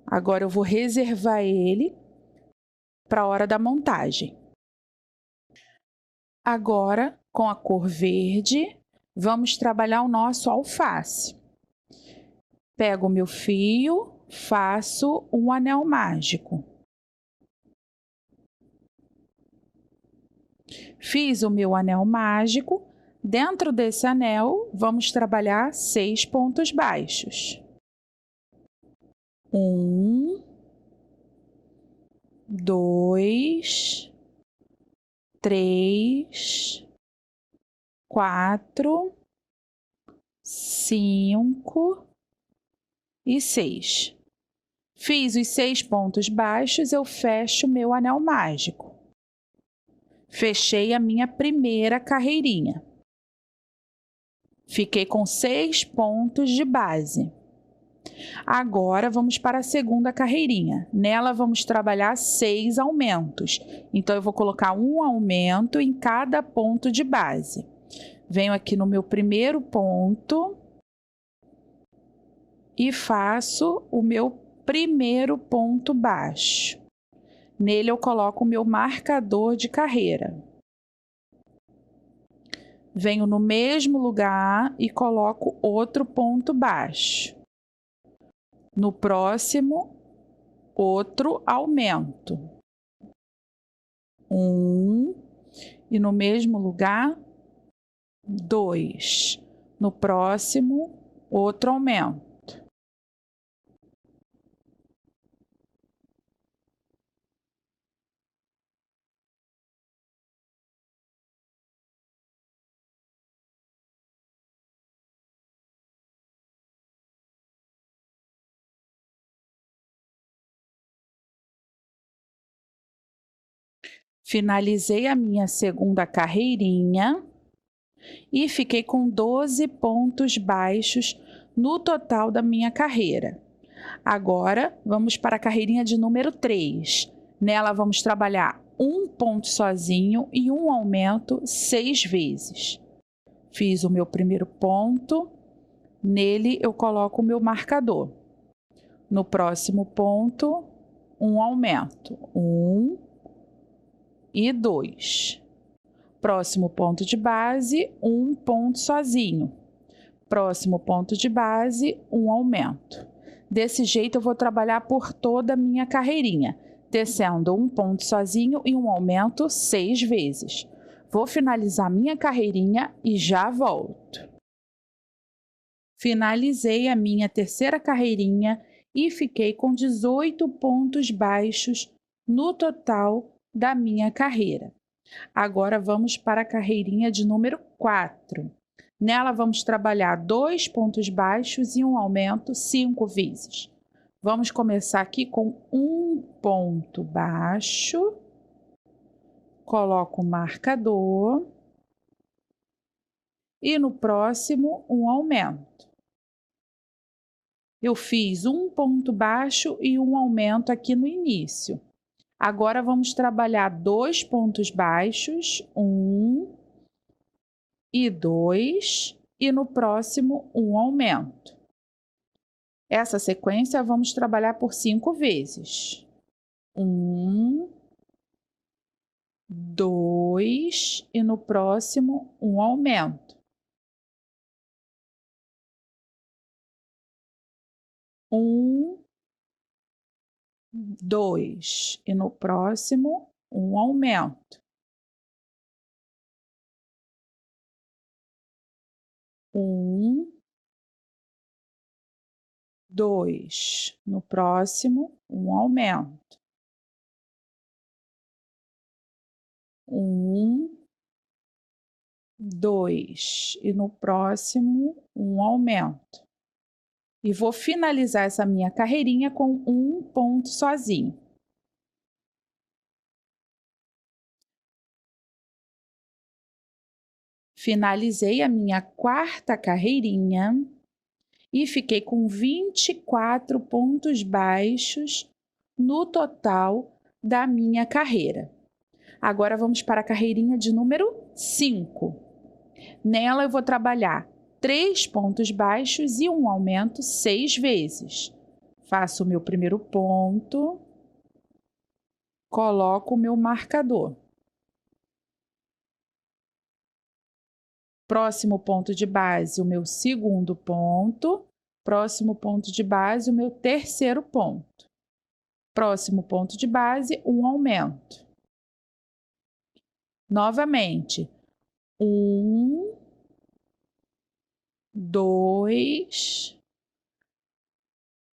Agora eu vou reservar ele para a hora da montagem. Agora, com a cor verde, vamos trabalhar o nosso alface. Pego o meu fio, faço um anel mágico. Fiz o meu anel mágico. Dentro desse anel, vamos trabalhar 6 pontos baixos. 1, 2, 3, 4, 5 e 6. Fiz os 6 pontos baixos, eu fecho meu anel mágico. Fechei a minha primeira carreirinha. Fiquei com 6 pontos de base. Agora, vamos para a segunda carreirinha. Nela, vamos trabalhar 6 aumentos. Então, eu vou colocar um aumento em cada ponto de base. Venho aqui no meu primeiro ponto e faço o meu primeiro ponto baixo. Nele, eu coloco o meu marcador de carreira. Venho no mesmo lugar e coloco outro ponto baixo. No próximo, outro aumento. 1, e no mesmo lugar, 2. No próximo, outro aumento. Finalizei a minha segunda carreirinha e fiquei com 12 pontos baixos no total da minha carreira. Agora, vamos para a carreirinha de número 3. Nela, vamos trabalhar um ponto sozinho e um aumento 6 vezes. Fiz o meu primeiro ponto, nele eu coloco o meu marcador. No próximo ponto, um aumento, 1 e 2. Próximo ponto de base, um ponto sozinho. Próximo ponto de base, um aumento. Desse jeito, eu vou trabalhar por toda a minha carreirinha, tecendo um ponto sozinho e um aumento 6 vezes. Vou finalizar minha carreirinha e já volto. Finalizei a minha terceira carreirinha e fiquei com 18 pontos baixos no total da minha carreira. Agora, vamos para a carreirinha de número 4. Nela, vamos trabalhar 2 pontos baixos e um aumento 5 vezes. Vamos começar aqui com um ponto baixo. Coloco o marcador. E no próximo, um aumento. Eu fiz um ponto baixo e um aumento aqui no início. Agora, vamos trabalhar 2 pontos baixos, 1 e 2, e no próximo, um aumento. Essa sequência, vamos trabalhar por 5 vezes. 1, 2, e no próximo, um aumento. 1, 2, e no próximo, um aumento. 1, 2, no próximo, um aumento. 1, 2, e no próximo, um aumento. E vou finalizar essa minha carreirinha com um ponto sozinho. Finalizei a minha quarta carreirinha e fiquei com 24 pontos baixos no total da minha carreira. Agora, vamos para a carreirinha de número 5. Nela, eu vou trabalhar 3 pontos baixos e um aumento 6 vezes. Faço o meu primeiro ponto, coloco o meu marcador. Próximo ponto de base, o meu segundo ponto. Próximo ponto de base, o meu terceiro ponto. Próximo ponto de base, um aumento. Novamente, 1, 2,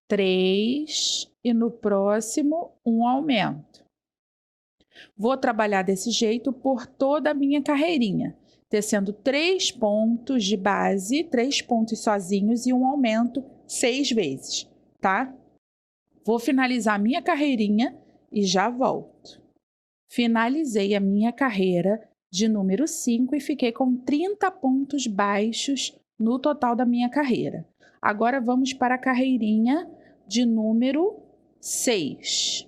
3 e no próximo, um aumento. Vou trabalhar desse jeito por toda a minha carreirinha, tecendo 3 pontos de base, 3 pontos sozinhos e um aumento 6 vezes, tá? Vou finalizar a minha carreirinha e já volto. Finalizei a minha carreira de número 5 e fiquei com 30 pontos baixos no total da minha carreira. Agora, vamos para a carreirinha de número 6.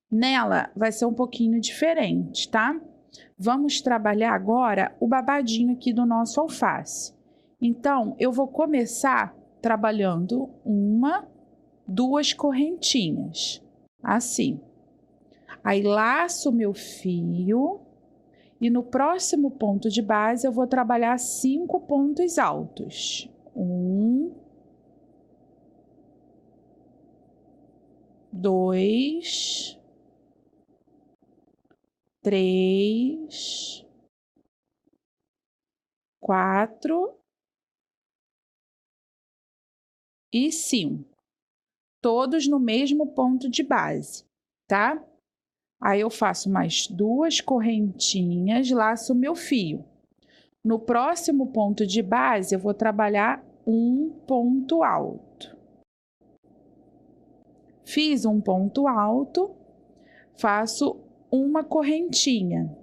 Nela, vai ser um pouquinho diferente, tá? Vamos trabalhar agora o babadinho aqui do nosso alface. Então, eu vou começar trabalhando 1, 2 correntinhas, assim. Aí, laço meu fio e no próximo ponto de base eu vou trabalhar 5 pontos altos. 1, 2, 3, 4 e 5. Todos no mesmo ponto de base, tá? Aí, eu faço mais 2 correntinhas, laço meu fio. No próximo ponto de base, eu vou trabalhar um ponto alto. Fiz um ponto alto, faço uma correntinha,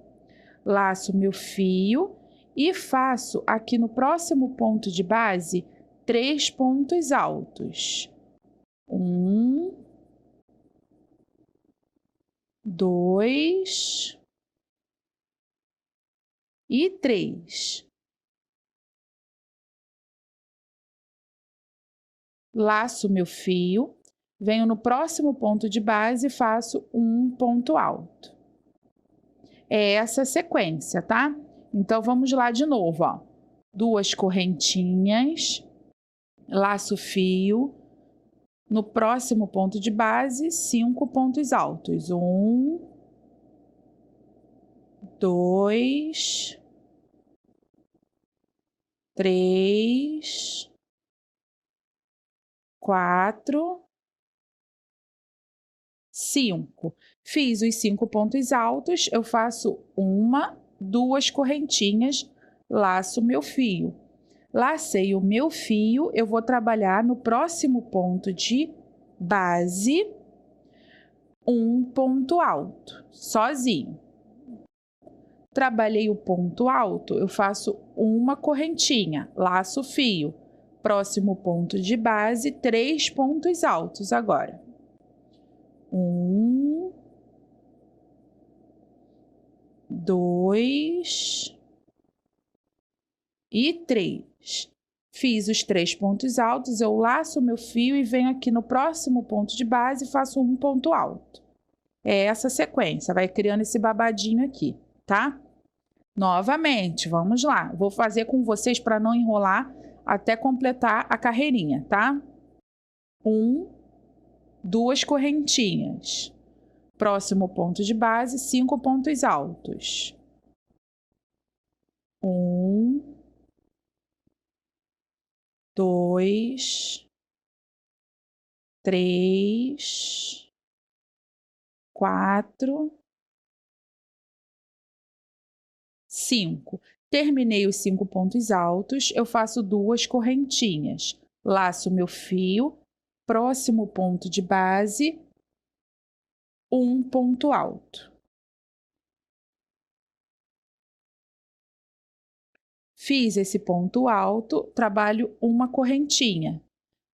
laço meu fio e faço aqui no próximo ponto de base 3 pontos altos. Um, dois e 3. Laço meu fio, venho no próximo ponto de base e faço um ponto alto. É essa a sequência, tá? Então, vamos lá de novo, ó. 2 correntinhas, laço fio, no próximo ponto de base, 5 pontos altos. 1, 2, 3, 4, 5. Fiz os 5 pontos altos, eu faço 1, 2 correntinhas, laço meu fio. Lacei o meu fio, eu vou trabalhar no próximo ponto de base, um ponto alto, sozinho. Trabalhei o ponto alto, eu faço uma correntinha, laço o fio. Próximo ponto de base, 3 pontos altos agora. 1, 2 e 3. Fiz os 3 pontos altos, eu laço o meu fio e venho aqui no próximo ponto de base e faço um ponto alto. É essa sequência, vai criando esse babadinho aqui, tá? Novamente, vamos lá. Vou fazer com vocês para não enrolar até completar a carreirinha, tá? 1, 2 correntinhas. Próximo ponto de base, 5 pontos altos. 1, 2, 3, 4, 5. Terminei os 5 pontos altos, eu faço 2 correntinhas. Laço meu fio, próximo ponto de base, um ponto alto. Fiz esse ponto alto, trabalho uma correntinha.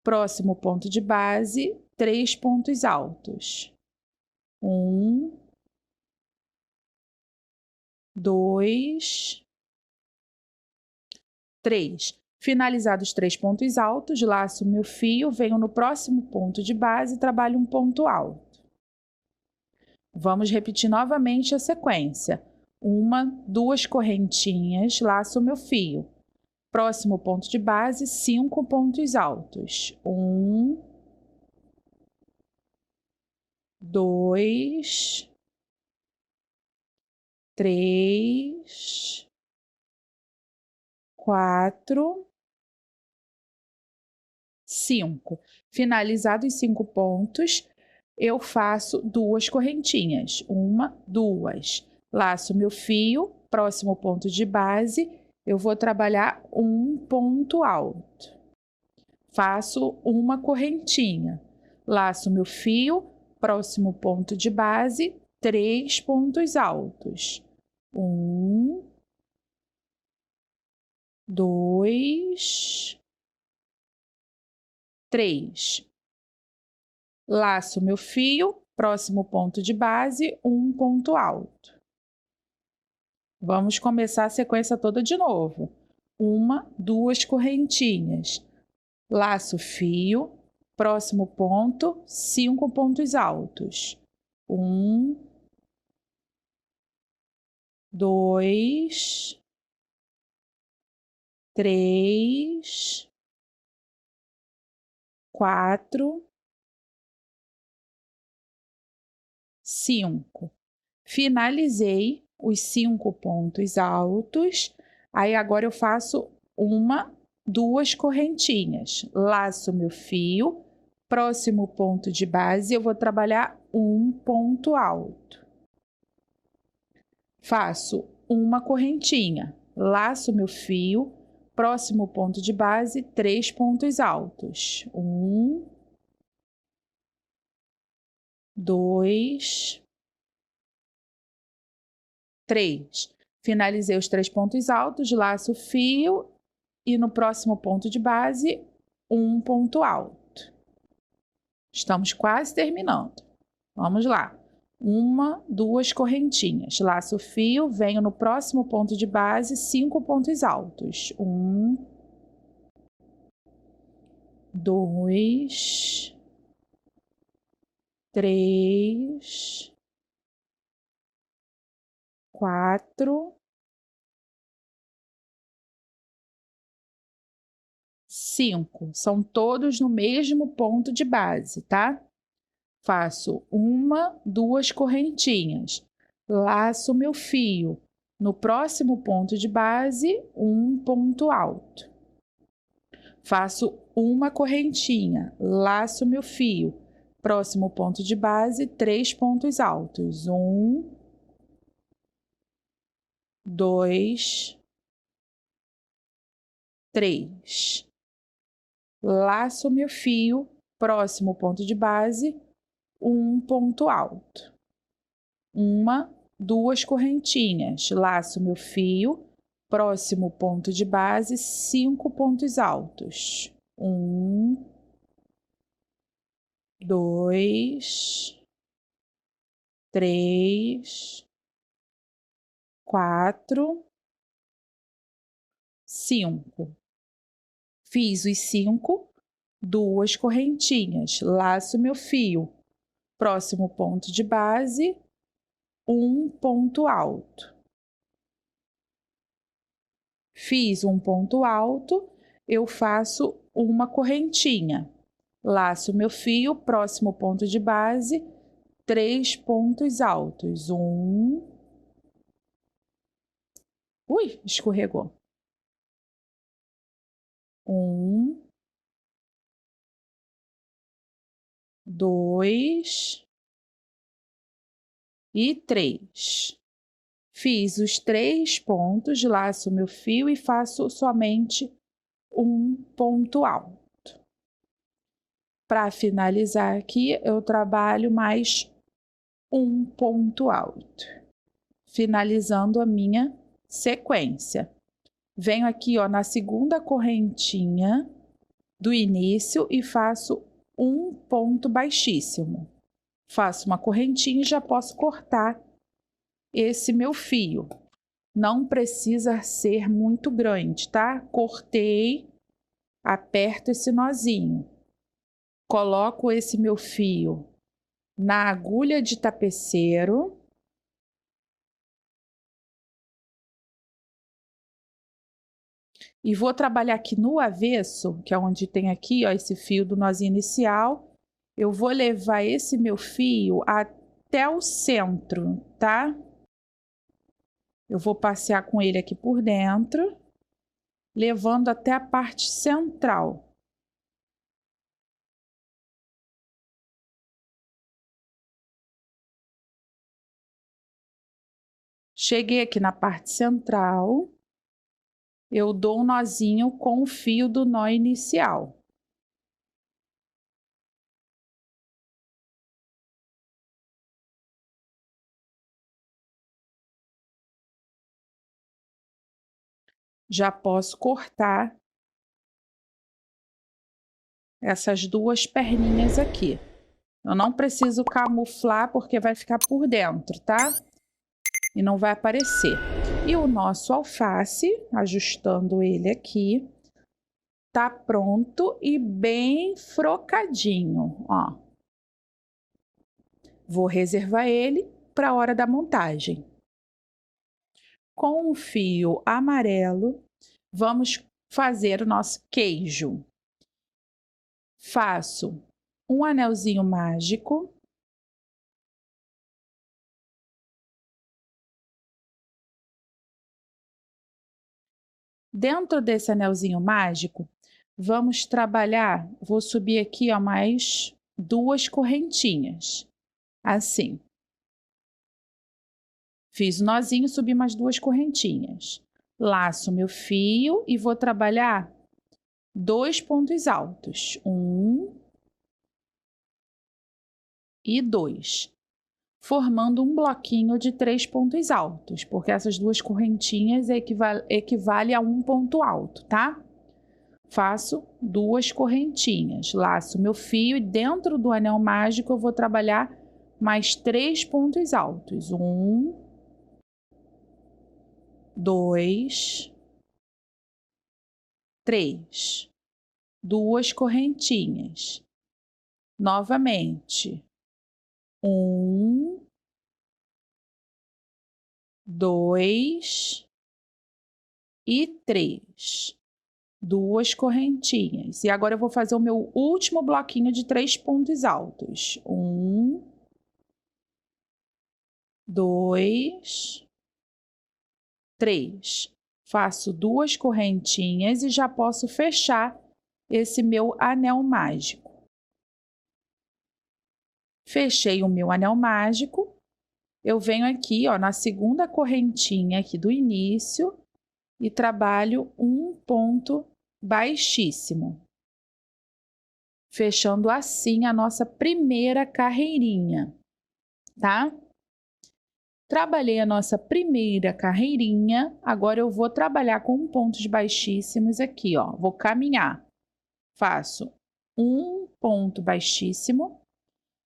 Próximo ponto de base, 3 pontos altos. 1, 2, 3. Finalizados os 3 pontos altos, laço meu fio, venho no próximo ponto de base e trabalho um ponto alto. Vamos repetir novamente a sequência. 1, 2 correntinhas, laço meu fio. Próximo ponto de base, 5 pontos altos. 1, 2, 3, 4, 5. Finalizados os 5 pontos, eu faço 2 correntinhas. 1, 2. Laço meu fio, próximo ponto de base, eu vou trabalhar um ponto alto. Faço uma correntinha. Laço meu fio, próximo ponto de base, 3 pontos altos. 1, 2, 3. Laço meu fio, próximo ponto de base, um ponto alto. Vamos começar a sequência toda de novo. 1, 2 correntinhas. Laço fio, próximo ponto, 5 pontos altos. 1, 2, 3, 4, 5. Finalizei os 5 pontos altos. Aí agora eu faço 1, 2 correntinhas. Laço meu fio. Próximo ponto de base, eu vou trabalhar um ponto alto. Faço uma correntinha. Laço meu fio. Próximo ponto de base, 3 pontos altos. 1, 2, 3. Finalizei os 3 pontos altos, laço o fio e no próximo ponto de base, um ponto alto. Estamos quase terminando. Vamos lá. 1, 2 correntinhas. Laço o fio, venho no próximo ponto de base, 5 pontos altos. 1, 2, 3, 4, 5. São todos no mesmo ponto de base, tá? Faço 1, 2 correntinhas. Laço meu fio. No próximo ponto de base, um ponto alto. Faço uma correntinha, laço meu fio. Próximo ponto de base, 3 pontos altos. 1, 2, 3. Laço meu fio, próximo ponto de base, um ponto alto. 1, 2 correntinhas, laço meu fio, próximo ponto de base, 5 pontos altos. 1, 2, 3, 4, 5. Fiz os 5, 2 correntinhas, laço meu fio, próximo ponto de base, um ponto alto. Fiz um ponto alto, eu faço uma correntinha, laço meu fio, próximo ponto de base, 3 pontos altos. 1, escorregou. 1, 2 e 3. Fiz os 3 pontos, laço meu fio e faço somente um ponto alto. Para finalizar aqui, eu trabalho mais um ponto alto, finalizando a minha sequência. Venho aqui, ó, na segunda correntinha do início e faço um ponto baixíssimo. Faço uma correntinha e já posso cortar esse meu fio. Não precisa ser muito grande, tá? Cortei, aperto esse nozinho. Coloco esse meu fio na agulha de tapeceiro. E vou trabalhar aqui no avesso, que é onde tem aqui, ó, esse fio do nozinho inicial. Eu vou levar esse meu fio até o centro, tá? Eu vou passear com ele aqui por dentro, levando até a parte central. Cheguei aqui na parte central, eu dou um nozinho com o fio do nó inicial. Já posso cortar essas duas perninhas aqui. Eu não preciso camuflar porque vai ficar por dentro, tá? E não vai aparecer. E o nosso alface, ajustando ele aqui, tá pronto e bem frocadinho, ó. Vou reservar ele para a hora da montagem. Com o fio amarelo, vamos fazer o nosso queijo. Faço um anelzinho mágico. Dentro desse anelzinho mágico, vamos trabalhar, vou subir aqui, ó, mais 2 correntinhas, assim. Fiz o nozinho, subi mais 2 correntinhas. Laço meu fio e vou trabalhar 2 pontos altos. 1 e 2. Formando um bloquinho de 3 pontos altos, porque essas 2 correntinhas equivale a um ponto alto, tá? faço 2 correntinhas, laço meu fio e dentro do anel mágico eu vou trabalhar mais 3 pontos altos. 1, 2, 3. 2 correntinhas. Novamente. 1, 2 e 3. 2 correntinhas. E agora eu vou fazer o meu último bloquinho de 3 pontos altos. 1, 2, 3. Faço 2 correntinhas e já posso fechar esse meu anel mágico. Fechei o meu anel mágico. Eu venho aqui, ó, na segunda correntinha aqui do início e trabalho um ponto baixíssimo, fechando assim a nossa primeira carreirinha, tá? Trabalhei a nossa primeira carreirinha, agora eu vou trabalhar com pontos baixíssimos aqui, ó. Vou caminhar, faço um ponto baixíssimo,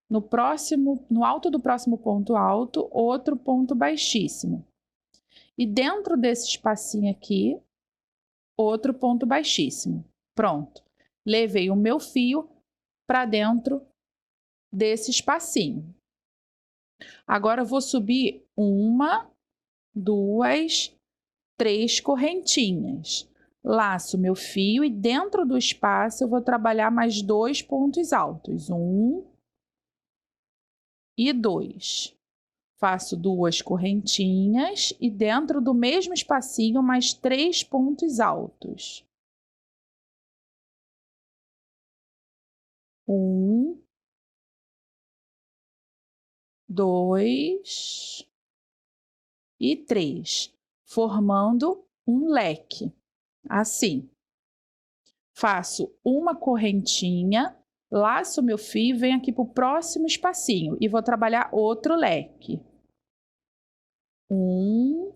no alto do próximo ponto alto, outro ponto baixíssimo. E dentro desse espacinho aqui, outro ponto baixíssimo. Pronto. Levei o meu fio para dentro desse espacinho. Agora eu vou subir 1, 2, 3 correntinhas. Laço meu fio e dentro do espaço eu vou trabalhar mais 2 pontos altos. 1 e 2. Faço 2 correntinhas e dentro do mesmo espacinho mais 3 pontos altos. 1, 2 e 3, formando um leque, assim. Faço uma correntinha, laço meu fio e venho aqui para o próximo espacinho e vou trabalhar outro leque. 1,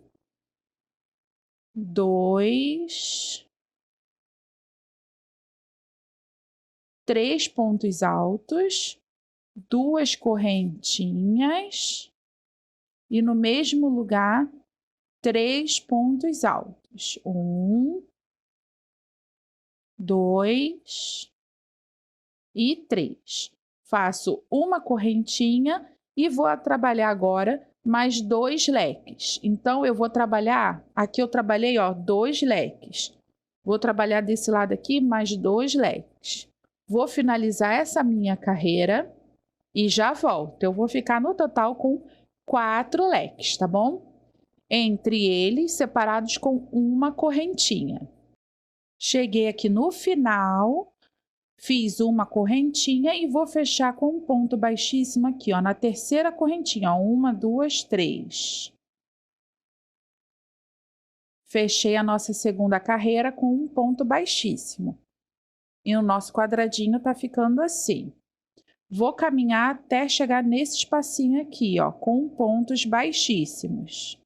2, 3 pontos altos, 2 correntinhas e no mesmo lugar 3 pontos altos. 1, 2 e 3. Faço uma correntinha e vou trabalhar agora mais 2 leques. Então, eu vou trabalhar, aqui eu trabalhei, ó, 2 leques. Vou trabalhar desse lado aqui mais 2 leques. Vou finalizar essa minha carreira e já volto. Eu vou ficar no total com 4 leques, tá bom? Entre eles, separados com uma correntinha. Cheguei aqui no final, fiz uma correntinha e vou fechar com um ponto baixíssimo aqui, ó, na terceira correntinha, ó, 1, 2, 3. Fechei a nossa segunda carreira com um ponto baixíssimo. E o nosso quadradinho tá ficando assim. Vou caminhar até chegar nesse espacinho aqui, ó, com pontos baixíssimos.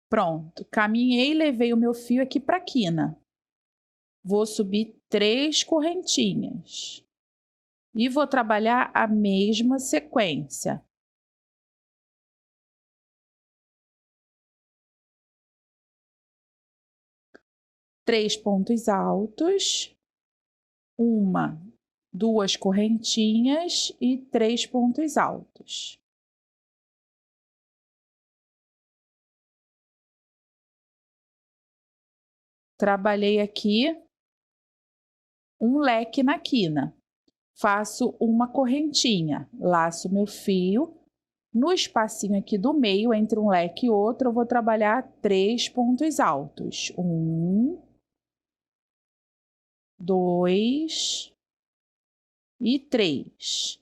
Pronto, caminhei e levei o meu fio aqui para a quina. Vou subir 3 correntinhas. E vou trabalhar a mesma sequência. Três pontos altos, 1, 2 correntinhas e 3 pontos altos. Trabalhei aqui um leque na quina. Faço uma correntinha, laço meu fio. No espacinho aqui do meio, entre um leque e outro, eu vou trabalhar 3 pontos altos. 1, 2 e 3.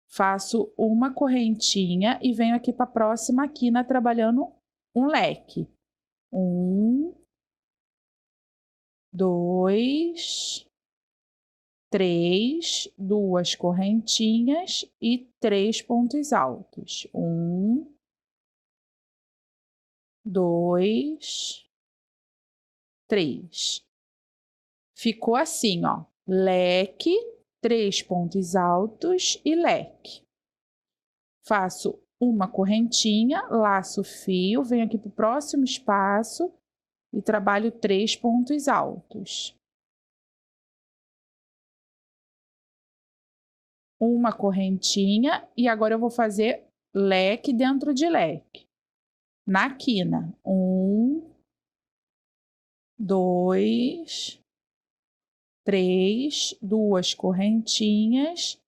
Faço uma correntinha e venho aqui para a próxima quina trabalhando um leque. 1, 2, 3, 2 correntinhas e 3 pontos altos. 1, 2, 3. Ficou assim, ó, leque, 3 pontos altos e leque. Faço uma correntinha, laço o fio, venho aqui para o próximo espaço e trabalho 3 pontos altos. Uma correntinha e agora eu vou fazer leque dentro de leque. Na quina, 1, 2, 3, 2 correntinhas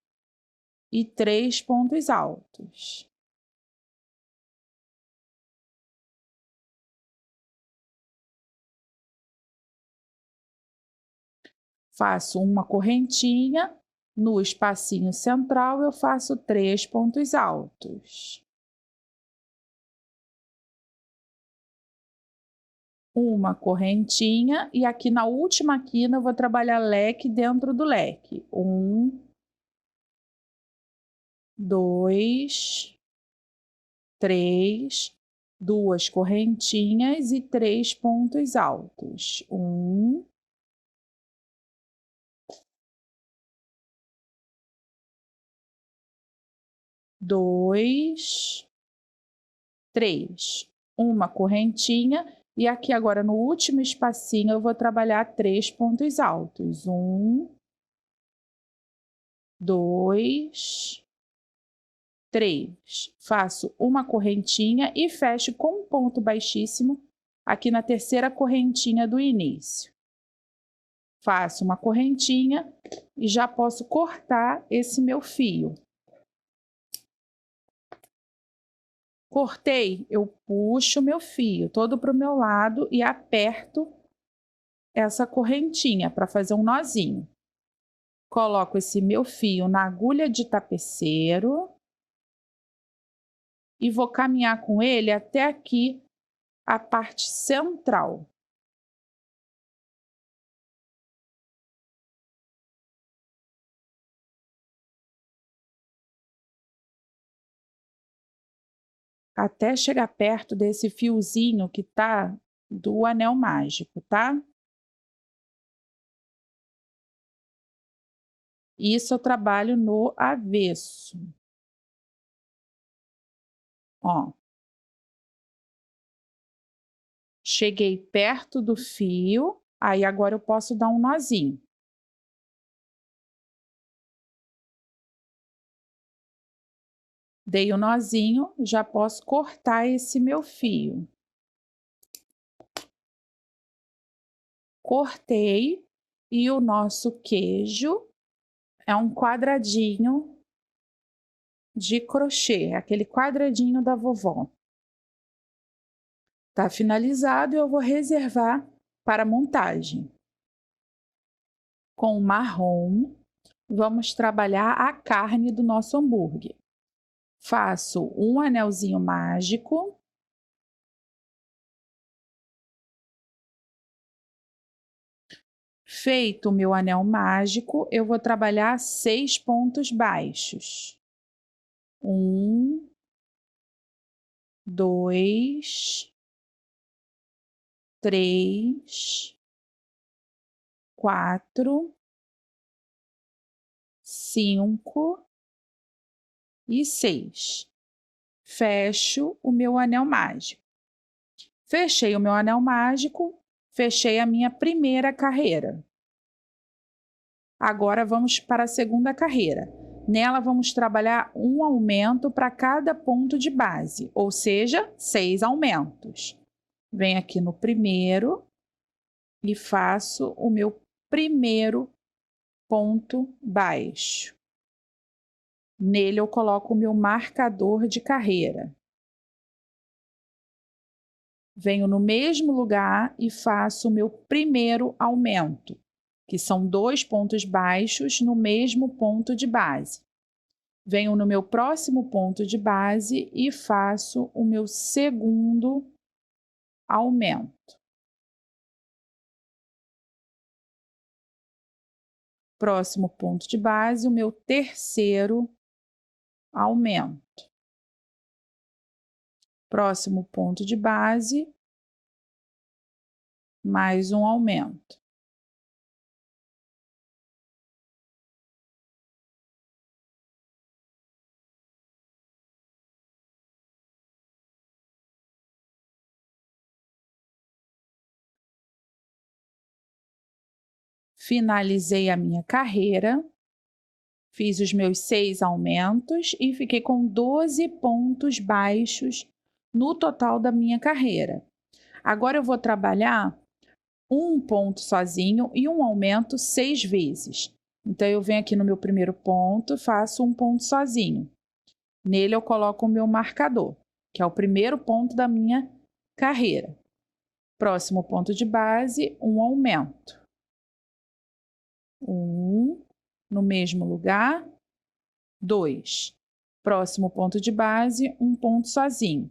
e 3 pontos altos. Faço uma correntinha, no espacinho central eu faço 3 pontos altos. Uma correntinha e aqui na última quina eu vou trabalhar leque dentro do leque. 1, 2, 3, 2 correntinhas e 3 pontos altos. 1, 2, 3. Uma correntinha e aqui agora no último espacinho eu vou trabalhar 3 pontos altos. 1, 2, 3. Faço uma correntinha e fecho com um ponto baixíssimo aqui na terceira correntinha do início. Faço uma correntinha e já posso cortar esse meu fio. Cortei, eu puxo meu fio todo para o meu lado e aperto essa correntinha para fazer um nozinho. Coloco esse meu fio na agulha de tapeceiro e vou caminhar com ele até aqui a parte central. Até chegar perto desse fiozinho que tá do anel mágico, tá? Isso eu trabalho no avesso. Ó. Cheguei perto do fio, aí agora eu posso dar um nozinho. Dei o nozinho, já posso cortar esse meu fio. Cortei e o nosso queijo é um quadradinho de crochê, aquele quadradinho da vovó. Tá finalizado e eu vou reservar para montagem. Com o marrom, vamos trabalhar a carne do nosso hambúrguer. Faço um anelzinho mágico. Feito o meu anel mágico, eu vou trabalhar 6 pontos baixos. 1, 2, 3, 4, 5 e 6. Fecho o meu anel mágico. Fechei o meu anel mágico, fechei a minha primeira carreira. Agora vamos para a segunda carreira. Nela vamos trabalhar um aumento para cada ponto de base, ou seja, 6 aumentos. Venho aqui no primeiro e faço o meu primeiro ponto baixo. Nele eu coloco o meu marcador de carreira. Venho no mesmo lugar e faço o meu primeiro aumento, que são 2 pontos baixos no mesmo ponto de base. Venho no meu próximo ponto de base e faço o meu segundo aumento. Próximo ponto de base, o meu terceiro aumento. Próximo ponto de base, mais um aumento. Finalizei a minha carreira, fiz os meus 6 aumentos e fiquei com 12 pontos baixos no total da minha carreira. Agora eu vou trabalhar um ponto sozinho e um aumento 6 vezes. Então, eu venho aqui no meu primeiro ponto, faço um ponto sozinho. Nele eu coloco o meu marcador, que é o primeiro ponto da minha carreira. Próximo ponto de base, um aumento. No mesmo lugar, 2. Próximo ponto de base, um ponto sozinho.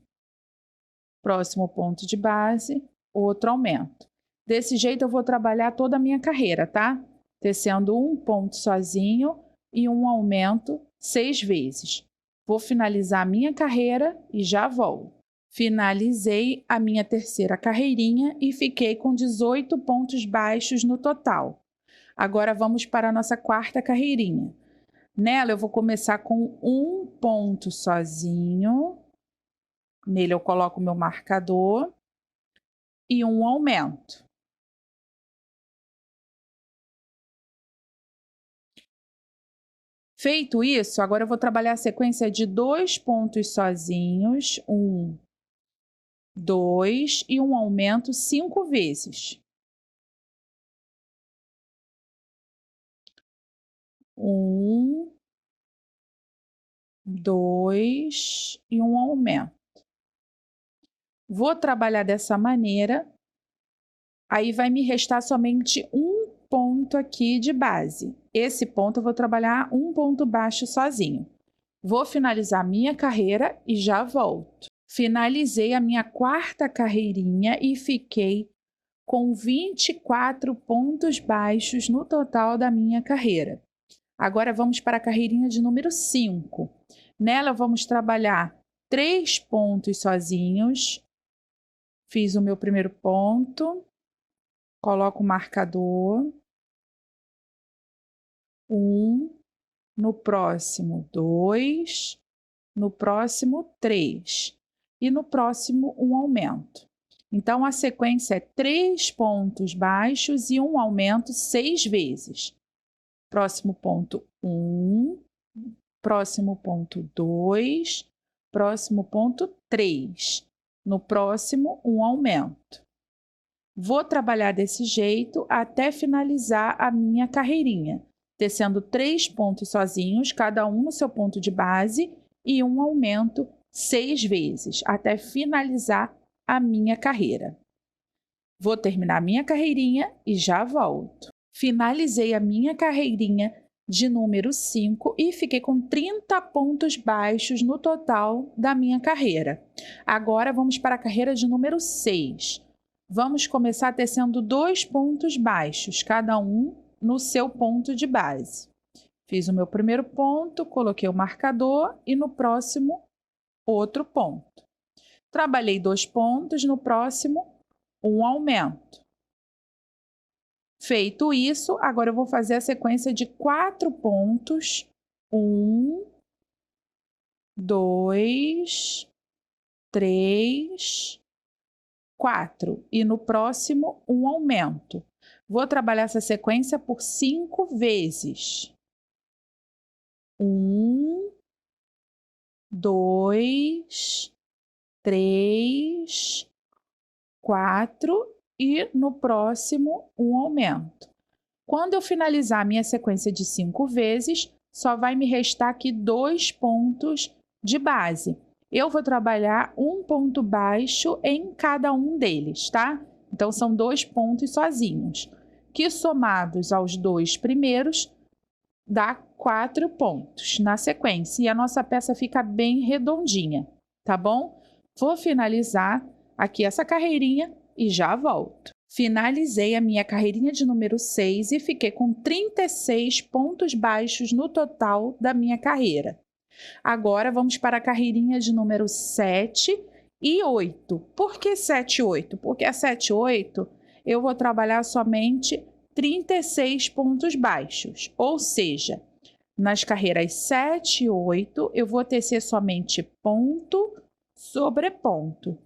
Próximo ponto de base, outro aumento. Desse jeito eu vou trabalhar toda a minha carreira, tá? Tecendo um ponto sozinho e um aumento 6 vezes. Vou finalizar a minha carreira e já volto. Finalizei a minha terceira carreirinha e fiquei com 18 pontos baixos no total. Agora vamos para a nossa quarta carreirinha. Nela eu vou começar com um ponto sozinho. Nele eu coloco o meu marcador e um aumento. Feito isso, agora eu vou trabalhar a sequência de 2 pontos sozinhos, 1, 2 e um aumento 5 vezes. 1, 2 e um aumento. Vou trabalhar dessa maneira, aí vai me restar somente um ponto aqui de base. Esse ponto eu vou trabalhar um ponto baixo sozinho. Vou finalizar minha carreira e já volto. Finalizei a minha quarta carreirinha e fiquei com 24 pontos baixos no total da minha carreira. Agora vamos para a carreirinha de número 5. Nela vamos trabalhar 3 pontos sozinhos. Fiz o meu primeiro ponto, coloco o marcador. 1, no próximo 2, no próximo 3 e no próximo um aumento. Então, a sequência é 3 pontos baixos e um aumento 6 vezes. Próximo ponto 1, próximo ponto 2, próximo ponto 3. No próximo, um aumento. Vou trabalhar desse jeito até finalizar a minha carreirinha, tecendo 3 pontos sozinhos, cada um no seu ponto de base, e um aumento 6 vezes, até finalizar a minha carreira. Vou terminar a minha carreirinha e já volto. Finalizei a minha carreirinha de número 5 e fiquei com 30 pontos baixos no total da minha carreira. Agora vamos para a carreira de número 6. Vamos começar tecendo 2 pontos baixos, cada um no seu ponto de base. Fiz o meu primeiro ponto, coloquei o marcador e no próximo, outro ponto. Trabalhei 2 pontos, no próximo, um aumento. Feito isso, agora eu vou fazer a sequência de 4 pontos. 1, 2, 3, 4. E no próximo, um aumento. Vou trabalhar essa sequência por 5 vezes. 1, 2, 3, 4 e no próximo um aumento. Quando eu finalizar a minha sequência de 5 vezes, só vai me restar aqui 2 pontos de base. Eu vou trabalhar um ponto baixo em cada um deles, tá? Então, são 2 pontos sozinhos, que somados aos 2 primeiros, dá 4 pontos na sequência. E a nossa peça fica bem redondinha, tá bom? Vou finalizar aqui essa carreirinha e já volto. Finalizei a minha carreirinha de número 6 e fiquei com 36 pontos baixos no total da minha carreira. Agora, vamos para a carreirinha de número 7 e 8. Por que 7 e 8? Porque a 7 e 8 eu vou trabalhar somente 36 pontos baixos, ou seja, nas carreiras 7 e 8 eu vou tecer somente ponto sobre ponto,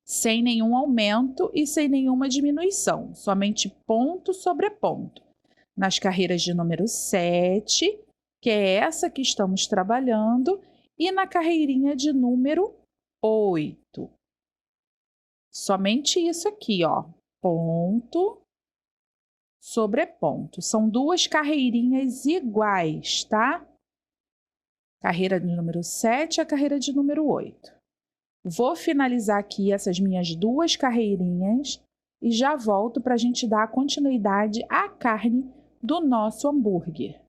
sem nenhum aumento e sem nenhuma diminuição, somente ponto sobre ponto. Nas carreiras de número 7, que é essa que estamos trabalhando, e na carreirinha de número 8. Somente isso aqui, ó, ponto sobre ponto. São duas carreirinhas iguais, tá? Carreira de número 7 e a carreira de número 8. Vou finalizar aqui essas minhas duas carreirinhas e já volto para a gente dar continuidade à carne do nosso hambúrguer.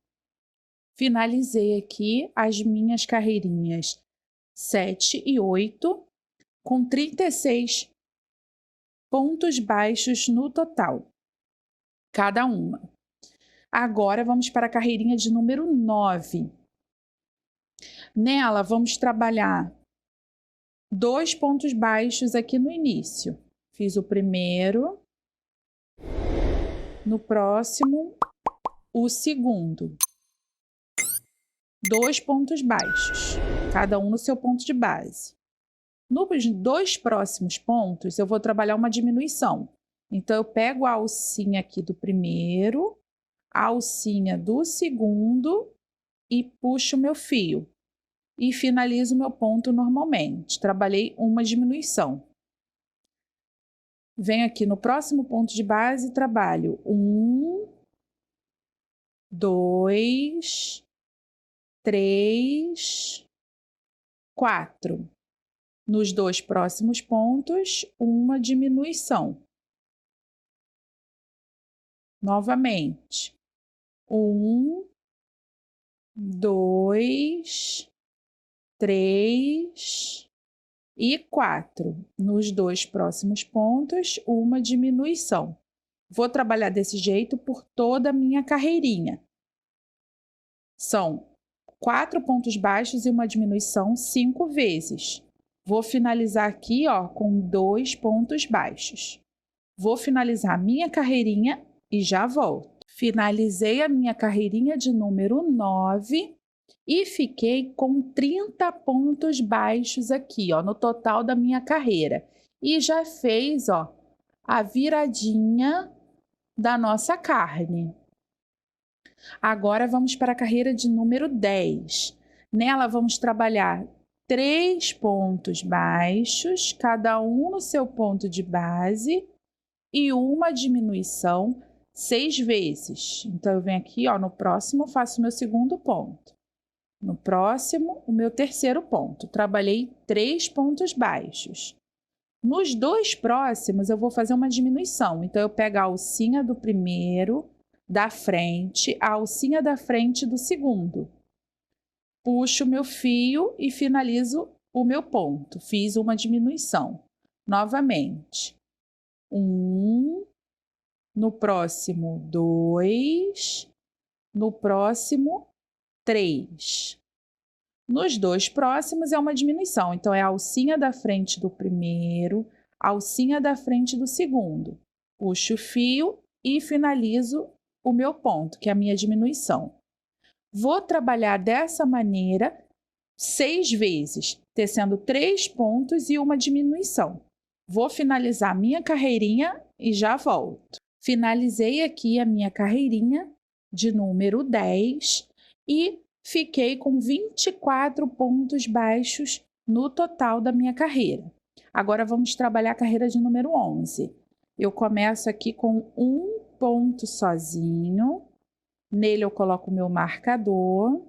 Finalizei aqui as minhas carreirinhas 7 e 8, com 36 pontos baixos no total, cada uma. Agora vamos para a carreirinha de número 9. Nela, vamos trabalhar 2 pontos baixos aqui no início. Fiz o primeiro, no próximo, o segundo. 2 pontos baixos, cada um no seu ponto de base. Nos 2 próximos pontos, eu vou trabalhar uma diminuição. Então, eu pego a alcinha aqui do primeiro, a alcinha do segundo e puxo o meu fio. E finalizo o meu ponto normalmente. Trabalhei uma diminuição. Venho aqui no próximo ponto de base e trabalho 1, 2, 3, 4. Nos 2 próximos pontos, uma diminuição. Novamente, 1, 2, 3 e 4. Nos 2 próximos pontos, uma diminuição. Vou trabalhar desse jeito por toda a minha carreirinha. São 4 pontos baixos e uma diminuição 5 vezes. Vou finalizar aqui, ó, com 2 pontos baixos. Vou finalizar a minha carreirinha e já volto. Finalizei a minha carreirinha de número 9 e fiquei com 30 pontos baixos aqui, ó, no total da minha carreira. E já fez, ó, a viradinha da nossa carne. Agora vamos para a carreira de número 10. Nela vamos trabalhar 3 pontos baixos, cada um no seu ponto de base, e uma diminuição 6 vezes. Então, eu venho aqui, ó, no próximo faço o meu segundo ponto. No próximo, o meu terceiro ponto. Trabalhei 3 pontos baixos. Nos 2 próximos, eu vou fazer uma diminuição. Então, eu pego a alcinha do primeiro, da frente, a alcinha da frente do segundo. Puxo o meu fio e finalizo o meu ponto. Fiz uma diminuição. Novamente. 1, no próximo 2, no próximo 3. Nos 2 próximos é uma diminuição, então é a alcinha da frente do primeiro, a alcinha da frente do segundo. Puxo o fio e finalizo o meu ponto, que é a minha diminuição. Vou trabalhar dessa maneira 6 vezes, tecendo 3 pontos e uma diminuição. Vou finalizar a minha carreirinha e já volto. Finalizei aqui a minha carreirinha de número 10 e fiquei com 24 pontos baixos no total da minha carreira. Agora vamos trabalhar a carreira de número 11. Eu começo aqui com um ponto sozinho. Nele eu coloco o meu marcador.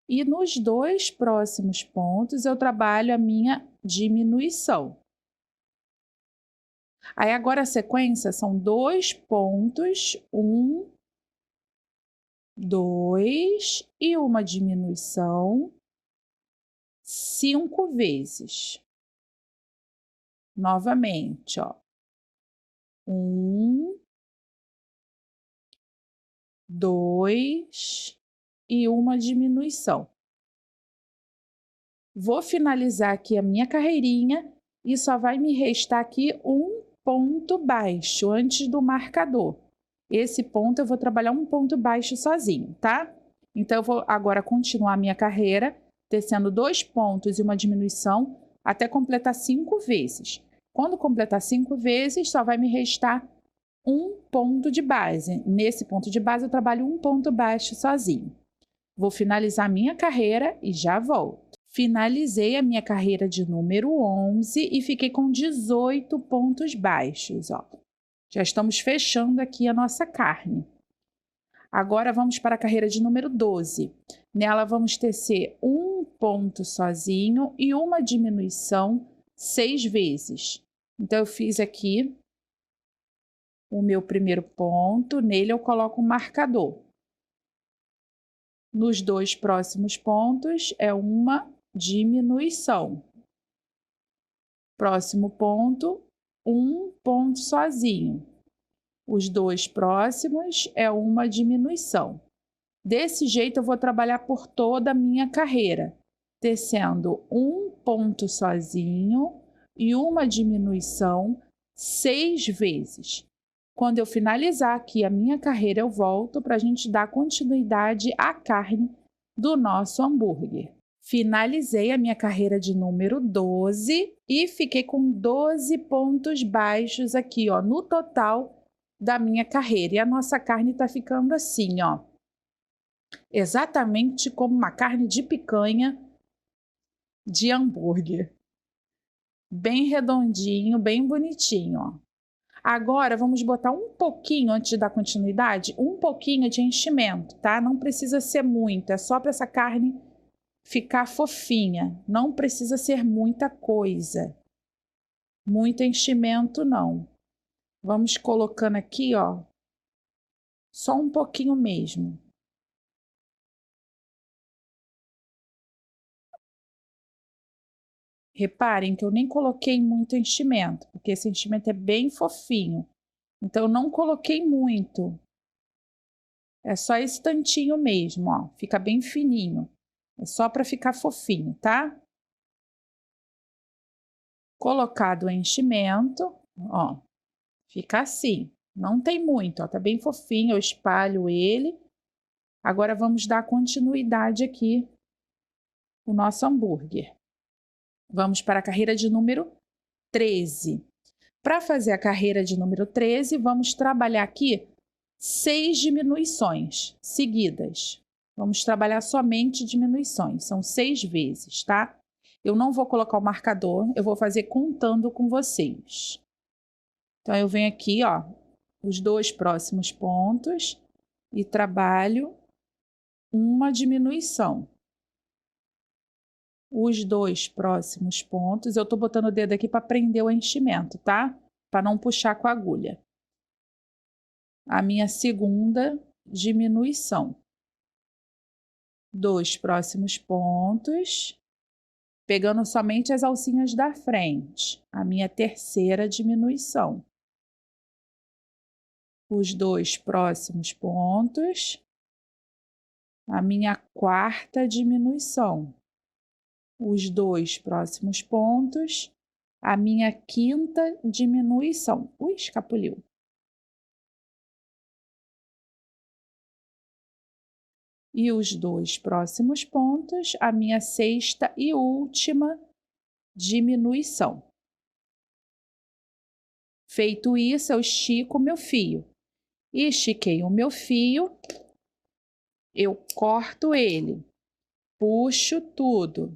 E nos 2 próximos pontos eu trabalho a minha diminuição. Aí agora a sequência são 2 pontos, 1, 2 e uma diminuição 5 vezes. Novamente, ó. 1, 2 e uma diminuição. Vou finalizar aqui a minha carreirinha e só vai me restar aqui um ponto baixo antes do marcador. Esse ponto eu vou trabalhar um ponto baixo sozinho, tá? Então, eu vou agora continuar a minha carreira, tecendo 2 pontos e uma diminuição até completar 5 vezes. Quando completar 5 vezes, só vai me restar um ponto de base. Nesse ponto de base, eu trabalho um ponto baixo sozinho. Vou finalizar minha carreira e já volto. Finalizei a minha carreira de número 11 e fiquei com 18 pontos baixos, ó. Já estamos fechando aqui a nossa carne. Agora vamos para a carreira de número 12. Nela vamos tecer um ponto sozinho e uma diminuição 6 vezes. Então, eu fiz aqui o meu primeiro ponto, nele eu coloco um marcador. Nos 2 próximos pontos é uma diminuição. Próximo ponto, um ponto sozinho. Os 2 próximos é uma diminuição. Desse jeito, eu vou trabalhar por toda a minha carreira, tecendo um ponto sozinho e uma diminuição 6 vezes. Quando eu finalizar aqui a minha carreira, eu volto para a gente dar continuidade à carne do nosso hambúrguer. Finalizei a minha carreira de número 12 e fiquei com 12 pontos baixos aqui, ó, no total da minha carreira. E a nossa carne está ficando assim, ó. Exatamente como uma carne de picanha de hambúrguer. Bem redondinho, bem bonitinho, ó. Agora, vamos botar um pouquinho, antes de dar continuidade, um pouquinho de enchimento, tá? Não precisa ser muito, é só para essa carne ficar fofinha. Não precisa ser muita coisa. Muito enchimento, não. Vamos colocando aqui, ó, só um pouquinho mesmo. Reparem que eu nem coloquei muito enchimento, porque esse enchimento é bem fofinho. Então, eu não coloquei muito. É só esse tantinho mesmo, ó. Fica bem fininho. É só para ficar fofinho, tá? Colocado o enchimento, ó. Fica assim. Não tem muito, ó. Tá bem fofinho. Eu espalho ele. Agora, vamos dar continuidade aqui no nosso hambúrguer. Vamos para a carreira de número 13. Para fazer a carreira de número 13, vamos trabalhar aqui 6 diminuições seguidas. Vamos trabalhar somente diminuições, são 6 vezes, tá? Eu não vou colocar o marcador, eu vou fazer contando com vocês. Então, eu venho aqui, ó, os 2 próximos pontos e trabalho uma diminuição. Os 2 próximos pontos, eu tô botando o dedo aqui para prender o enchimento, tá? Para não puxar com a agulha. A minha segunda diminuição. 2 próximos pontos, pegando somente as alcinhas da frente. A minha terceira diminuição. Os 2 próximos pontos, a minha quarta diminuição. Os 2 próximos pontos, a minha quinta diminuição. Ui, escapuliu. E os 2 próximos pontos, a minha sexta e última diminuição. Feito isso, eu estico o meu fio. Estiquei o meu fio, eu corto ele, puxo tudo.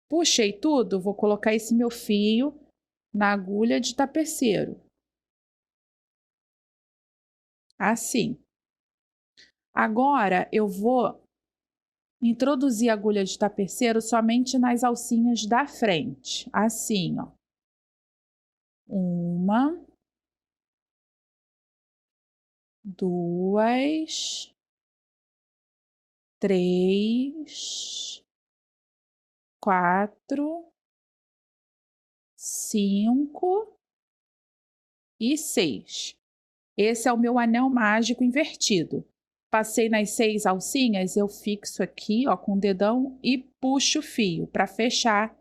Puxei tudo, vou colocar esse meu fio na agulha de tapeceiro. Assim. Agora, eu vou introduzir a agulha de tapeceiro somente nas alcinhas da frente. Assim, ó. 1, 2, 3, 4, 5 e 6. Esse é o meu anel mágico invertido. passei nas 6 alcinhas, eu fixo aqui, ó, com o dedão e puxo o fio para fechar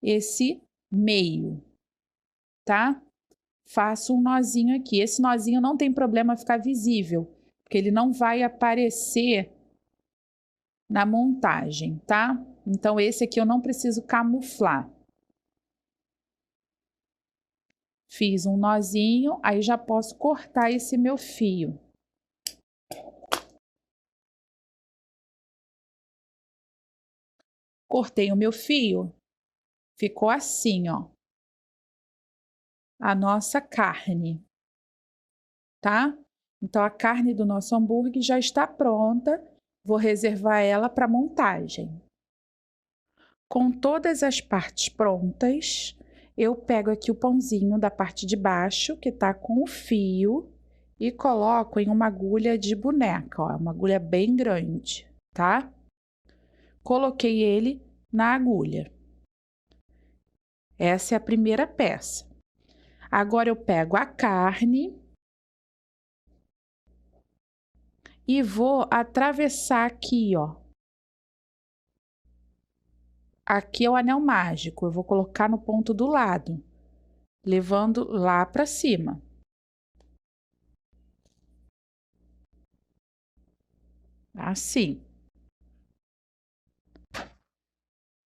esse meio, tá? Faço um nozinho aqui. Esse nozinho não tem problema ficar visível, porque ele não vai aparecer na montagem, tá? Então, esse aqui eu não preciso camuflar. Fiz um nozinho, aí já posso cortar esse meu fio. Cortei o meu fio, ficou assim, ó. A nossa carne, tá? Então, a carne do nosso hambúrguer já está pronta. Vou reservar ela para montagem. Com todas as partes prontas, eu pego aqui o pãozinho da parte de baixo, que tá com o fio, e coloco em uma agulha de boneca, ó, uma agulha bem grande, tá? Coloquei ele na agulha. Essa é a primeira peça. Agora eu pego a carne e vou atravessar aqui, ó. Aqui é o anel mágico, eu vou colocar no ponto do lado, levando lá para cima. Assim.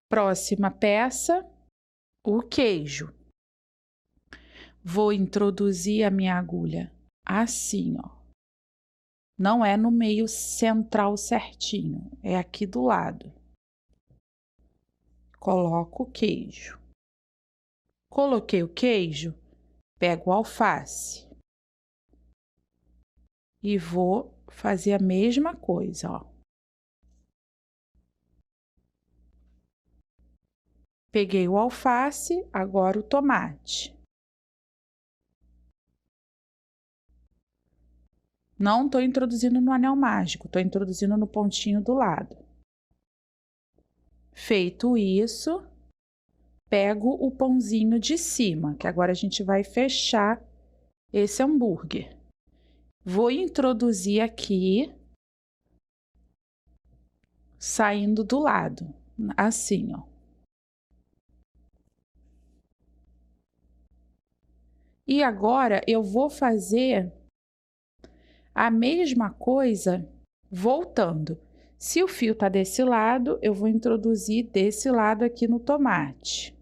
Próxima peça, o queijo. Vou introduzir a minha agulha assim, ó. Não é no meio central certinho, é aqui do lado. Coloco o queijo. Coloquei o queijo, pego o alface e vou fazer a mesma coisa, ó. Peguei o alface, agora o tomate. Não estou introduzindo no anel mágico, estou introduzindo no pontinho do lado. Feito isso, pego o pãozinho de cima, que agora a gente vai fechar esse hambúrguer. Vou introduzir aqui, saindo do lado, assim, ó. E agora eu vou fazer a mesma coisa voltando. Se o fio tá desse lado, eu vou introduzir desse lado aqui no tomate.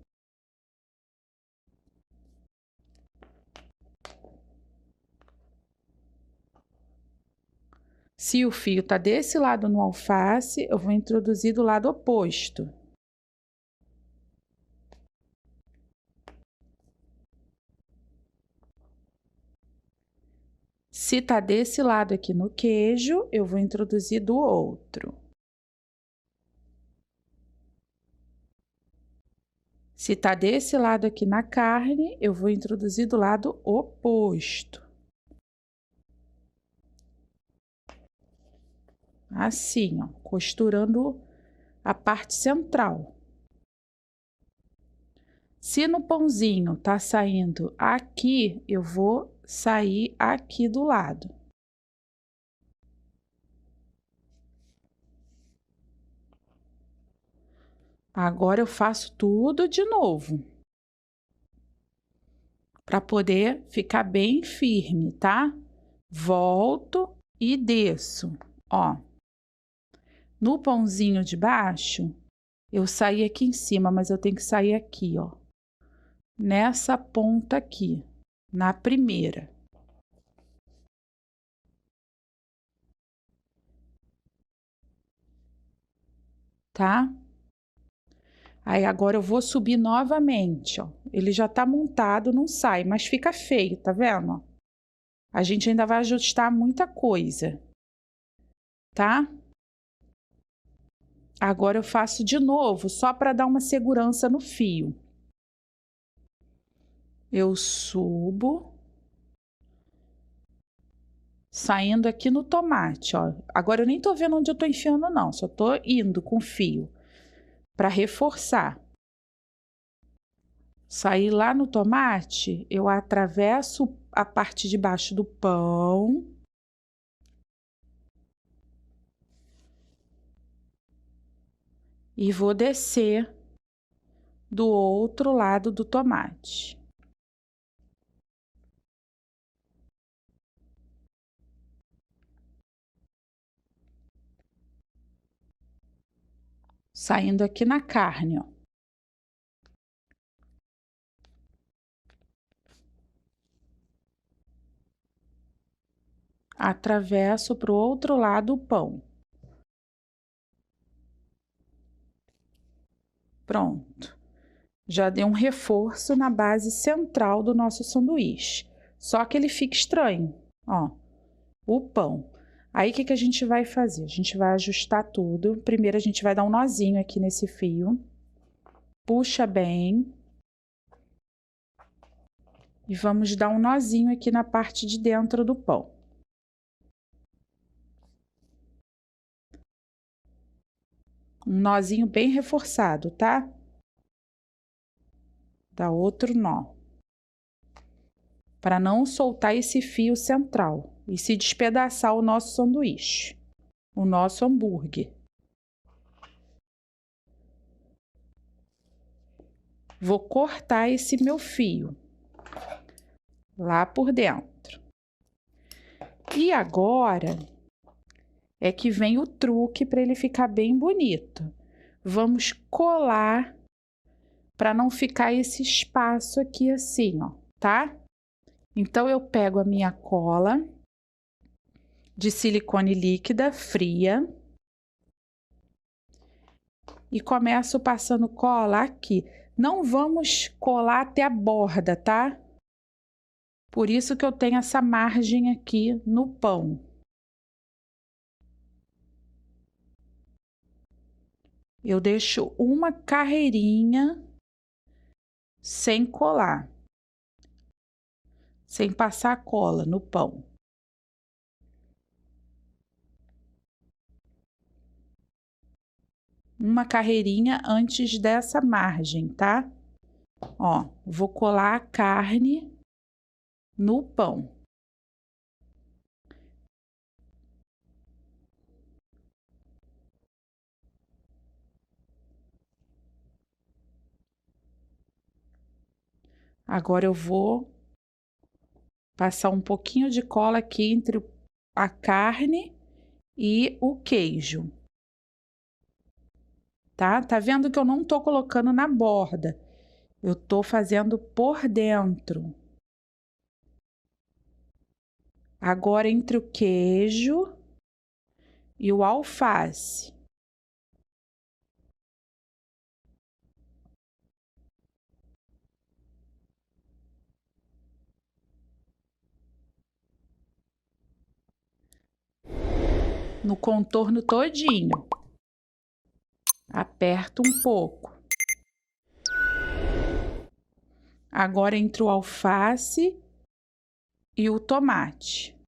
Se o fio tá desse lado no alface, eu vou introduzir do lado oposto. Se tá desse lado aqui no queijo, eu vou introduzir do outro. Se tá desse lado aqui na carne, eu vou introduzir do lado oposto. Assim, ó, costurando a parte central. Se no pãozinho tá saindo aqui, eu vou sair aqui do lado. Agora eu faço tudo de novo, para poder ficar bem firme, tá? Volto e desço, ó. No pãozinho de baixo, eu saí aqui em cima, mas eu tenho que sair aqui, ó. Nessa ponta aqui, na primeira. Tá? Aí agora eu vou subir novamente, ó. Ele já tá montado, não sai, mas fica feio, tá vendo? A gente ainda vai ajustar muita coisa, tá? Agora eu faço de novo, só para dar uma segurança no fio. Eu subo, saindo aqui no tomate, ó. Agora eu nem tô vendo onde eu tô enfiando, não, só tô indo com fio para reforçar. Saí lá no tomate, eu atravesso a parte de baixo do pão. e vou descer do outro lado do tomate. Saindo aqui na carne, ó. Atravesso para o outro lado o pão. Pronto. Já deu um reforço na base central do nosso sanduíche. Só que ele fica estranho, ó, o pão. Aí, o que que a gente vai fazer? A gente vai ajustar tudo. Primeiro, a gente vai dar um nozinho aqui nesse fio. Puxa bem. E vamos dar um nozinho aqui na parte de dentro do pão. Um nozinho bem reforçado, tá? Dá outro nó. Para não soltar esse fio central e se despedaçar o nosso sanduíche, o nosso hambúrguer. Vou cortar esse meu fio lá por dentro. E agora é que vem o truque para ele ficar bem bonito. Vamos colar para não ficar esse espaço aqui assim, ó, tá? Então, eu pego a minha cola de silicone líquida, fria, e começo passando cola aqui. Não vamos colar até a borda, tá? Por isso que eu tenho essa margem aqui no pão. Eu deixo uma carreirinha sem colar, sem passar cola no pão. Uma carreirinha antes dessa margem, tá? Ó, vou colar a carne no pão. Agora eu vou passar um pouquinho de cola aqui entre a carne e o queijo. Tá? Tá vendo que eu não tô colocando na borda. Eu tô fazendo por dentro. Agora entre o queijo e o alface. No contorno todinho. Aperto um pouco. Agora entre o alface e o tomate.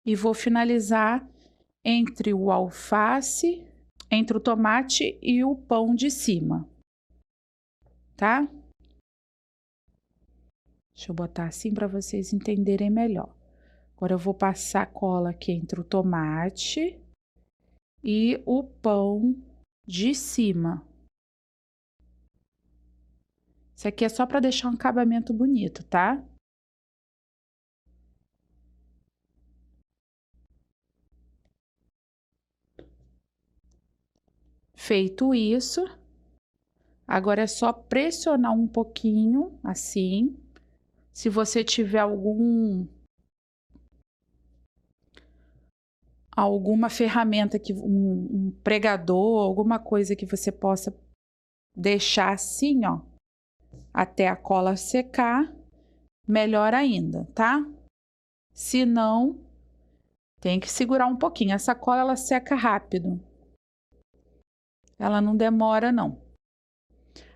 E vou finalizar entre o alface, entre o tomate e o pão de cima, tá? Deixa eu botar assim para vocês entenderem melhor. Agora eu vou passar cola aqui entre o tomate e o pão de cima. Isso aqui é só para deixar um acabamento bonito, tá? Feito isso, agora é só pressionar um pouquinho, assim. Se você tiver alguma ferramenta, um pregador, alguma coisa que você possa deixar assim, ó, até a cola secar, melhor ainda, tá? Se não, tem que segurar um pouquinho. Essa cola, ela seca rápido. Ela não demora, não.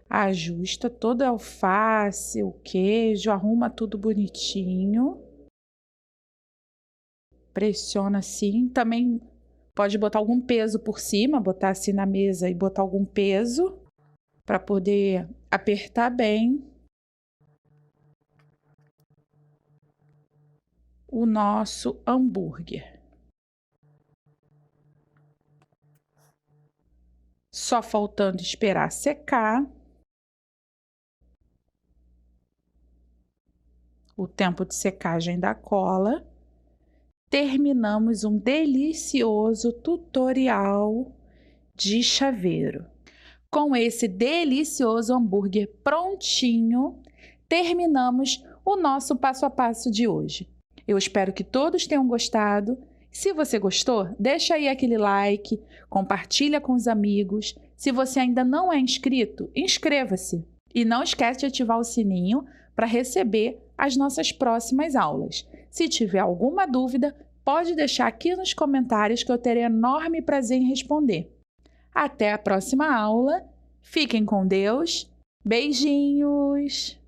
Ajusta toda a alface, o queijo, arruma tudo bonitinho. Pressiona assim. Também pode botar algum peso por cima, botar assim na mesa e botar algum peso para poder apertar bem o nosso hambúrguer. Só faltando esperar secar. O tempo de secagem da cola. Terminamos um delicioso tutorial de chaveiro. Com esse delicioso hambúrguer prontinho, terminamos o nosso passo a passo de hoje. Eu espero que todos tenham gostado. Se você gostou, deixa aí aquele like, compartilha com os amigos. Se você ainda não é inscrito, inscreva-se. E não esquece de ativar o sininho para receber as nossas próximas aulas. Se tiver alguma dúvida, pode deixar aqui nos comentários que eu terei enorme prazer em responder. Até a próxima aula. Fiquem com Deus. Beijinhos!